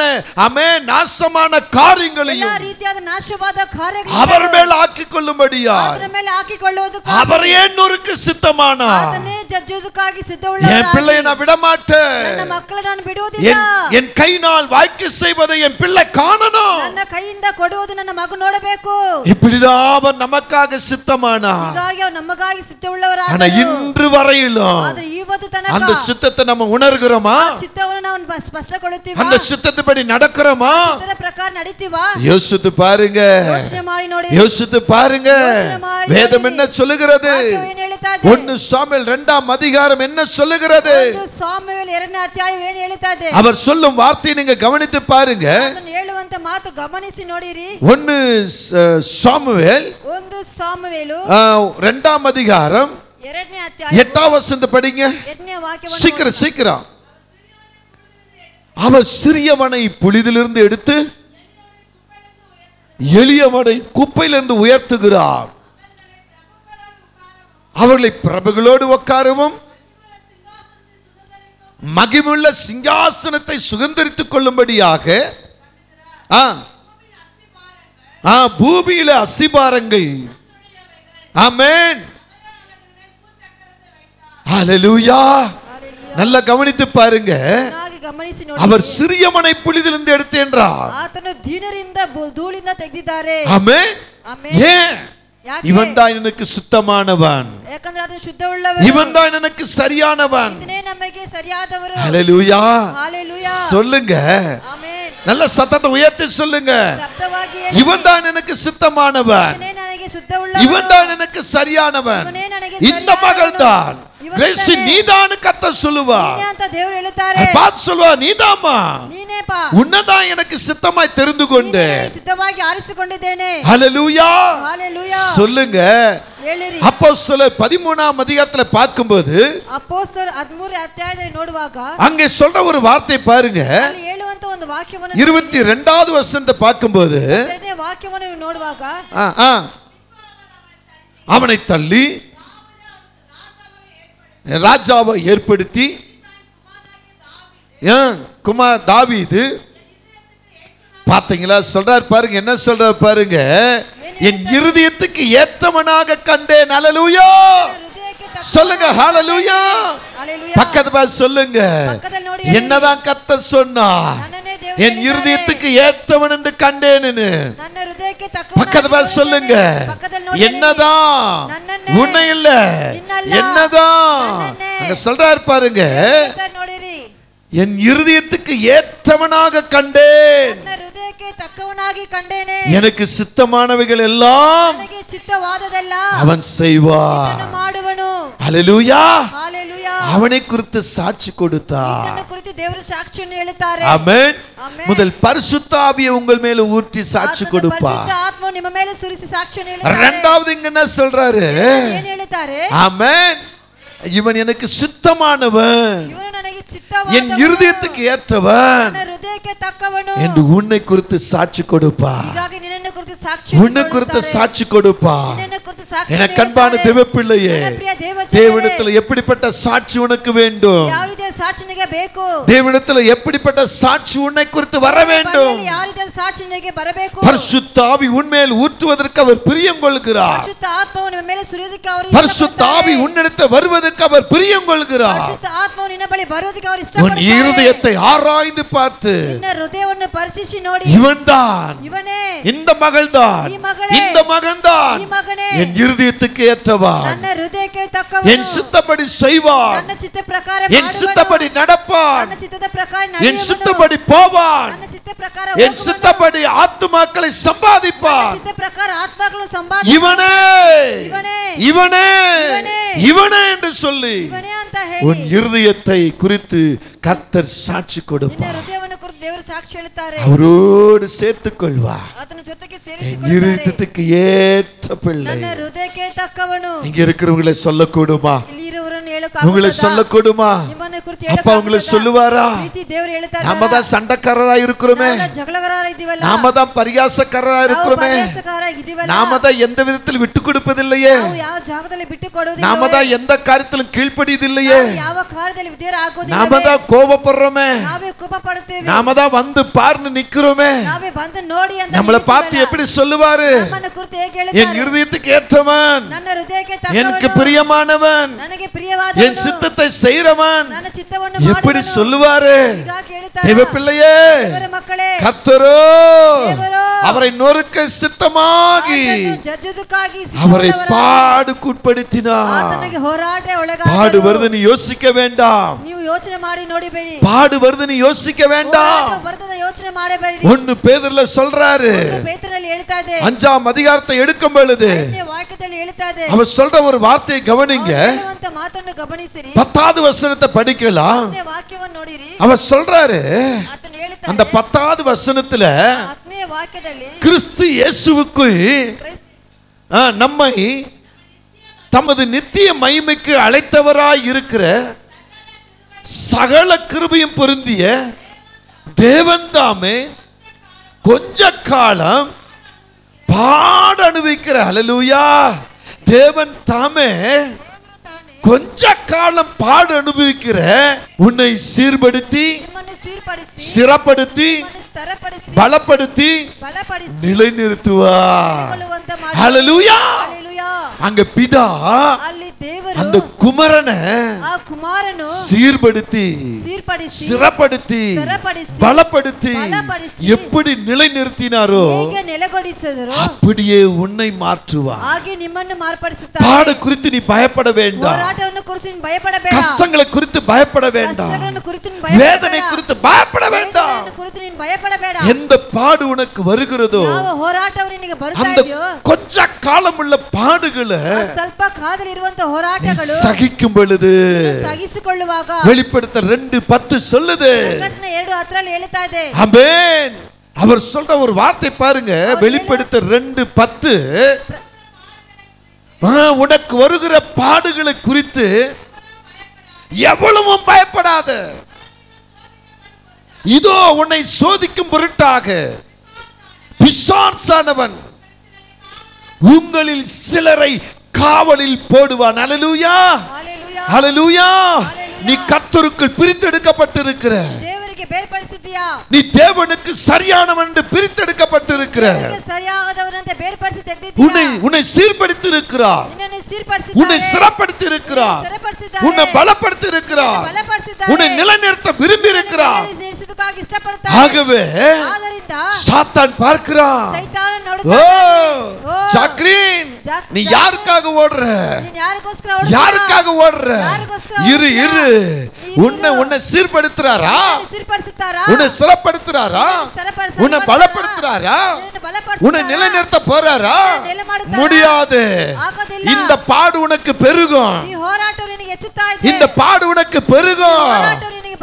நாசமான காரியங்களையும் ಎಲ್ಲಾ ರೀತಿಯಾದ ನಾಶವಾದ ಕಾರ್ಯಗಳನ್ನು அவர் மேல் ஆக்கிக் கொள்ளும்படியா ಅದರ ಮೇಲೆ ಹಾಕಿಕೊಳ್ಳುವುದಕ್ಕಾಗಿ அவரையே நொறுக்க சித்தமானார். ಆತನೇ ಜಜ್ಜುವುದಕ್ಕಾಗಿ ಸಿದ್ಧವುಳ್ಳವರಾಗಿ என் பிள்ளையை நான் விட மாட்டேன், ನನ್ನ ಮಕ್ಕಳನ್ನು ನಾನು ಬಿಡುವುದಿಲ್ಲ, என் கையினால் வாய்க்கு செய்வதை என் பிள்ளை காணணும், ನನ್ನ ಕೈಯಿಂದ ಕೊಡುವುದು ನನ್ನ ಮಗ ನೋಡಬೇಕು. இப்படிதான் அவர் நமக்காக சித்தமானார். ಹೀಗಾಗಿ ಅವರು ನಮಗಾಗಿ ஆனா ಸಿದ್ಧವುಳ್ಳವರಾದರು. இன்று வரையிலும் ಆದರೆ ಇವತ್ತು ತನಕ அந்த சித்தத்தை நம்ம உணர்கிறோமா? ಚಿತ್ತವನ್ನು ನಾವು ಸ್ಪಷ್ಟಗೊಳ್ಳುತ್ತೀವಾ? அந்த சித்தத்துப்படி நடக்கிறோமா? ಚಿತ್ತದ ಪ್ರಕಾರ ನಡೀತೀವಾ? யோசித்து பாருங்க, ಯೋಚನೆ ಮಾಡಿ ನೋಡಿ. யோசித்து பாருங்க. வேதம் என்ன சொல்லுகிறது? ವಾಕ್ಯವು ಏನು ಹೇಳುತ್ತಾ ಇದೆ? 1 சாமுவேல் 2ஆம் அதிகாரம் என்ன சொல்லுகிறது? 1 ಸಾಮುವೇಲ್ 2ನೇ ಅಧ್ಯಾಯ ಏನು ಹೇಳುತ್ತಾ ಇದೆ? அவர் சொல்லும் வார்த்தையை நீங்க கவனித்து பாருங்க. ಅದನ್ನು ಹೇಳುವಂತ ಮಾತು ಗಮನಿಸಿ ನೋಡಿರಿ. 1 சாமுவேல் 1 ಸಾಮುವೇಲು 2ஆம் அதிகாரம் 2ನೇ ಅಧ್ಯಾಯ 8ஆம் வசனத்தை படிங்க. 8ನೇ ವಾಕ್ಯವನ್ನು சீக்கிரம் சீக்கிரம். அவர் சிறியவனை புலிதிலிருந்து எடுத்து எளியவனை குப்பையிலிருந்து உயர்த்துகிறார். அவர்களை பிரபுகளோடு உட்காரவும் மகிமுள்ள சிங்காசனத்தை சுதந்திரித்துக் கொள்ளும்படியாக பூமியில அஸ்திபாரங்கள். ஆமென், ஹல்லேலூயா. நல்லா கவனித்து பாருங்க. அவர் சிறியவனை புலிதிலிருந்து எடுத்து என்றார். ಆತನು ದೀನರಿಂದ ಧೂಳಿಂದ ತೆಗೆದಿದ್ದಾರೆ. ஆமென். ஏன்? இவன் தான் எனக்கு சுத்தமானவன், ಯಾಕಂದ್ರೆ ಆತನು ಶುದ್ಧವುಳ್ಳವನು, இவன் தான் எனக்கு சரியானவன். ಇದನೇ ನಮಗೆ ಸರಿಯಾದವರು. ஹல்லேலூயா. ஹalleluya. சொல்லுங்க, ஆமென். நல்ல சத்தத்தை உயர்த்தி சொல்லுங்க. ಶಬ್ದವಾಗಿ இவன் தான் எனக்கு சுத்தமானவன், ಇದನೇ ನನಗೆ ಶುದ್ಧವುಳ್ಳವನು, இவன் தான் எனக்கு சரியானவன். ಇವನೇ ನನಗೆ இந்த மகள் தான் கிரேசி நீதான் கர்த்தர் சொல்லுவார். ನೀನೇ ಅಂತ ದೇವರು ಹೇಳುತ್ತಾರೆ. பார்த்து சொல்வா, நீதாமா, ನೀನೇಪಾ, உன்னதான் எனக்கு சித்தமாய் தெரிந்து கொண்டு ಸಿದ್ಧವಾಗಿ ಆರಿಸಿಕೊಂಡಿದ್ದೇನೆ. ஹல்லேலூயா. ஹalleluya. சொல்லுங்க. ಹೇಳಿರಿ. அப்போஸ்தலர் 13ஆம் அதிகாரத்துல பார்க்கும்போது ಅಪೊಸ್ತಲರ 13ನೇ ಅಧ್ಯಾಯದಲ್ಲಿ ನೋಡುವಾಗ அங்கே சொல்ற ஒரு வார்த்தை பாருங்க. ಅಲ್ಲಿ ಹೇಳುವಂತ ಒಂದು ವಾಕ್ಯವನ್ನು 22வது வசனத்தை பார்க்கும்போது 2ನೇ ವಾಕ್ಯವನ್ನು ನೋಡುವಾಗ அவனை தள்ளி ராஜாவை ஏற்படுத்தி குமார் தாவீது பாத்தீங்களா சொல்றார் பாருங்க, என்ன சொல்றார் பாருங்க, என் இருதயத்துக்கு ஏற்றவனாக கண்டேன். ஹல்லேலூயா சொல்லுங்க, ஹல்லேலூயா. பக்கத்துல பார்த்து சொல்லுங்க, என்னதான் கர்த்தர் சொன்னார், என் இருதயத்துக்கு ஏற்றவன் என்று கண்டேன்னு. பக்கத்துல பார்த்து சொல்லுங்க, என்னதான் உன்னை இல்ல, என்னதான் அங்க சொல்றாரு பாருங்க, என் இருதயத்துக்கு ஏற்றவனாக கண்டேன், எனக்கு சித்தமானவைகள் எல்லாம் அவன் செய்வான். ஹல்லேலூயா. அவனை குறித்து சாட்சி கொடுத்தார். ஆமென். முதல் பரிசுத்த ஆவியை உங்கள் மேல ஊற்றி சாட்சி கொடுப்பார். இரண்டாவது இங்க என்ன சொல்றாரு? ஆமென். இவன் எனக்கு சித்தமானவன், என் இருதயத்துக்கு ஏற்றவன் என்று உன்னை குறித்து சாட்சி கொடுப்பார். உன்னை குறித்து சாட்சி கொடுப்பார். எனக்கு அன்பான தேவ பிள்ளையே, தேவனிடத்தில் எப்படிப்பட்ட சாட்சி உனக்கு வேண்டும்? தேவனிடத்தில் எப்படிப்பட்ட சாட்சி உன்னை குறித்து வர வேண்டும்? பரிசுத்த ஆவி உன்மேல் ஊற்றுவதற்கு அவர் பிரியம் கொள்கிறார். பரிசுத்த ஆவி உன்னிடத்தில் வருவதற்கு அவர் பிரியம் கொள்கிறார். உன் இருதயத்தை ஆராய்ந்து பார்த்து இவன்தான், இந்த மகள்தான், இந்த மகன்தான் என் இருதயத்துக்கு ஏற்றவான், என் சித்தப்படி செய்வான், என் சித்தப்படி நடப்பான், என் சித்தப்படி போவான், என் சித்தப்படி ஆத்துமாக்களை சம்பாதிப்பான். இவனே இவனே இவனே என்று சொல்லி உன் இருதயத்தை குறித்து கர்த்தர் சாட்சி கொடுப்பார். ದೇವರು ಸಾಕ್ಷಿ ಹೇಳುತ್ತಾರೆ. அவரோடு சேர்த்துக்கொள்வா. ಆತನ ಜೊತೆಗೆ என் ಸೇರಿಸಿಕೊಳ್ಳುತ್ತಾರೆ. இருதயத்துக்கு ஏற்ற பிள்ளை. ನನ್ನ ಹೃದಯಕ್ಕೆ ತಕ್ಕವನು. இங்க இருக்கிறவங்களை சொல்லக்கூடுமா? ಇಲ್ಲಿ ಇರುವವರನ್ನು ಹೇಳೋಕೆ உங்களை ಆಗುವುದಾ? சொல்லக்கூடுமா? ನಿಮ್ಮನ್ನು ಕುರಿತು அப்பா உங்களை சொல்லுவாரா? ಪ್ರೀತಿ ದೇವರು ಹೇಳುತ್ತಾರೆ. நாம தான் சண்டைக்காரரா இருக்கிறோமே, ನಾವು ಜಗಳಗಾರರ ಇದ್ದೀವಲ್ಲ, நாம தான் பரியாசக்காரரா ನಾವು இருக்கிறோமே, ಪರಯಾಸಗಾರ ಇದ್ದೀವಲ್ಲ, நாம தான் எந்த விதத்தில் விட்டு கொடுப்பதில்லையே, ನಾವು ಯಾವ ಜಾಗದಲ್ಲಿ ಬಿಟ್ಟು ಕೊಡುವುದಿಲ್ಲ, நாம தான் எந்த காரியத்திலும் கீழ்ப்படியதில்லையே, ನಾವು ಯಾವ ಕಾರ್ಯದಲ್ಲಿ ವಿಧೇಯರಾಗೋದಿಲ್ಲ, நாம தான் கோபப்படுறோமே, ನಾವೇ ಕೋಪ ಪಡುತ್ತೇವೆ, நாம தான் வந்து பார்னு நிக்கிறோமே. ನಾವೇ ಬಂದು ನೋಡಿ ಅಂತ நம்மளை பார்த்து எப்படி சொல்லுவாரு? ನಮ್ಮನ್ನು ಕುರಿತು ಹೇಗೆ என் ಹೇಳುತ್ತಾರೆ? இருதயத்துக்கு ஏற்றவன், ನನ್ನ ಹೃದಯಕ್ಕೆ எனக்கு ತಕ್ಕವನು, பிரியமானவன், ನನಗೆ ಪ್ರಿಯವಾದವನು, என் சித்தத்தை செய்றவன், ನನ್ನ ಚಿತ್ತವನ್ನು எப்படி ಮಾಡುವವನು. சொல்லுவாரு? ಹೀಗಾಗಿ ಹೇಳ್ತಾರೆ, தேவ பிள்ளையே, ದೇವರ ಮಕ್ಕಳೇ, கர்த்தரோ ದೇವರು அவரை நொறுக்க சித்தமாகி ಆತನು ಜಜ್ಜುವುದಕ್ಕಾಗಿ அவரை ಸಿದ್ಧವಾದವರಾಗಿ பாடுக்குட்படுத்தினார். ಆತನಿಗೆ ಹೋರಾಟ பாடு ಒಳಗಾದನು. வருதுன்னு யோசிக்க வேண்டாம், ನೀವು ಯೋಚನೆ ಮಾಡಿ ನೋಡಿಬೇಡಿ, பாடு வருதுன்னு யோசிக்க வேண்டாம். ಹೋರಾಟ ಬರ್ತದೆ ಯೋಚನೆ ಮಾಡಬೇಡಿ. 1 பேதுருல சொல்றாரு, ಪೇತ್ರನಲ್ಲಿ ಹೇಳ್ತಾ ಇದೆ, 5ஆம் அதிகாரத்தை எடுக்கும் பொழுது ವಾಕ್ಯದಲ್ಲಿ ಹೇಳ್ತಾ ಇದೆ, அவர் சொல்ற ஒரு வார்த்தையை கவனிங்க. ಹೇಳುವಂತ ಮಾತನ್ನು ಗಮನಿಸಿರಿ. 10வது வசனத்தை படிக்கலாம். ವಾಕ್ಯವನ್ನು ನೋಡಿರಿ. அவர் சொல்றாரு, ಆತನು அந்த ಹೇಳ್ತಾನೆ, 10வது வசனத்துல 10ನೇ ವಾಕ್ಯದಲ್ಲಿ கிறிஸ்து இயேசுவுக்குள் நம்மை தமது நித்திய மகிமைக்கு அழைத்தவராய் இருக்கிற சகல கிருபையும் பொருந்திய தேவன் தாமே கொஞ்ச காலம் பாடு அனுபவிக்கிற, ஹல்லேலூயா, தேவன் தாமே கொஞ்ச காலம் பாடு அனுபவிக்கிற உன்னை சீர்படுத்தி, ನಿಮ್ಮನ್ನು ಸೀರ್ಪಡಿಸಿ, சிறப்படுத்தி, ನಿಮ್ಮನ್ನು ಸ್ಥಿರಪಡಿಸಿ, பலப்படுத்தி ಬಲಪಡಿಸಿ, நிலைநிறுத்துவார். ಕೊಳ್ಳುವಂತ ಮಾಡಿ. ஹல்லேலூயா. ಹಲ್ಲೆಲೂಯಾ. அங்க பிதா ಅಲ್ಲಿ ದೇವರು அந்த குமரனை ಆ ಕುಮಾರನು சீர்படுத்தி, ಸೀರ್ಪಡಿಸಿ, சிறப்படுத்தி, ಸ್ಥಿರಪಡಿಸಿ, பலப்படுத்தி ಬಲಪಡಿಸಿ, எப்படி நிலைநிறுத்தினாரோ ಹೇಗೆ ನೆಲೆಗೊಳಿಸಿದರು அப்படியே உன்னை மாற்றுவார். ಹಾಗೆ ನಿಮ್ಮನ್ನು ಮಾರ್ಪಡಿಸುತ್ತಾರೆ. பாடு குறித்து நீ பயப்பட வேண்டாம், ಹೋರಾಟವನ್ನು ಕುರಿತು ನೀನು ಭಯಪಡಬೇಡ, கஷ்டங்களை குறித்து பயப்பட வேண்டாம், ಕಷ್ಟಗಳನ್ನು ಕುರಿತು ನೀನು ಭಯಪಡಬೇಡ, வேதனை குறித்து பயப்பட வேண்டாம். ವೇದನೆಯನ್ನು ಕುರಿತು ನೀನು ಭಯಪಡಬೇಡ. எந்த பாடு உனக்கு வருகிறதோ ಯಾವ ಹೋರಾಟವು ನಿನಗೆ ಬರುತ್ತಾ அந்த ಇದೆಯೋ, கொஞ்ச காலம் உள்ள பாடுகளை ಆ ಸ್ವಲ್ಪ ಕಾಲದಲ್ಲಿ ಇರುವಂತ நீ ಹೋರಾಟಗಳು சகிக்கும் பொழுது, ಸಹಿಸಿಕೊಳ್ಳುವಾಗ, வெளிப்படுத்த 2:10 சொல்லுது. ಪ್ರಕಟಣೆ 2:10 ಹೇಳ್ತಾ ಇದೆ. ஆமென். அவர் சொல்ற ஒரு வார்த்தை பாருங்க, வெளிப்படுத்த 2:10, உனக்கு வருகிற பாடுகளை குறித்து எவ்வளவும் பயப்படாத, இதோ உன்னை சோதிக்கும் பொருட்டாக பிசாசானவன் உங்களில் சிலரை காவலில் போடுவான். ஹல்லேலூயா, ஹல்லேலூயா, ஹல்லேலூயா. நீ கர்த்தருக்குள் பிரித்தெடுக்கப்பட்டிருக்கிற, ದೇವರಿಗೆ ಬೇರ್ಪಡಿಸಿದ್ದೀಯಾ, நீ தேவனுக்கு சரியானவன் என்று பிரித்தெடுக்கப்பட்டிருக்கிற, ದೇವರಿಗೆ ಸರಿಯಾದವರಂತೆ ಬೇರ್ಪಡಿಸಿ ತೆಗೆದಿದ್ದೀಯಾ, உன்னை சீர்படுத்தி இருக்கிறார், ನಿನ್ನನ್ನು ಸೀರ್ಪಡಿಸಿದ್ದಾರೆ, உன்னை சிறப்படுத்தி இருக்கிறார், ಸ್ಥಿರಪಡಿಸಿದ್ದಾರೆ, உன்னை பலப்படுத்தி இருக்கிறார், ಬಲಪಡಿಸಿದ್ದಾರೆ, உன்னை நிலைநிறுத்த விரும்பி இருக்கிறார். ನಿಲ್ಲಿಸುವುದಕ್ಕಾಗಿ ಇಷ್ಟಪಡುತ್ತಾರೆ. ஆகவே ಆದ್ದರಿಂದ சாத்தான் பார்க்கிறான், ಸೈತಾನ ஓ ನೋಡುತ್ತಾನೆ, ஜாக்லின், நீ யாருக்காக ஓடுற, ನೀನು ಯಾರಿಗೋಸ್ಕರ ಓಡುತ್ತೀಯಾ? யாருக்காக ஓடுற, யாருக்கோஸ்கர இரு ஓடுறியா? இரு, உன்னை சீர்படுத்துறாரா, ನಿನ್ನನ್ನು ಸೀರ್ಪಡಿಸುತ್ತಾರಾ? உன்னை சிறப்படுத்துறாரா, ಸ್ಥಿರಪಡಿಸುತ್ತಾರಾ? உன்னை பலப்படுத்துறாரா, ನಿನ್ನನ್ನು ಬಲಪಡಿಸುತ್ತಾರಾ? உன்னை நிலைநிறுத்த போறாரா? ನೆಲೆ ಮಾಡುತ್ತಾರಾ? முடியாது. ಆಗೋದಿಲ್ಲ. இந்த பாடு உனக்கு பெருகும், ಈ ಹೋರಾಟವು ನಿನಗೆ ಹೆಚ್ಚುತ್ತಾ ಇದೆ. இந்த பாடு உனக்கு பெருகும். ಹೋರಾಟವು ನಿನಗೆ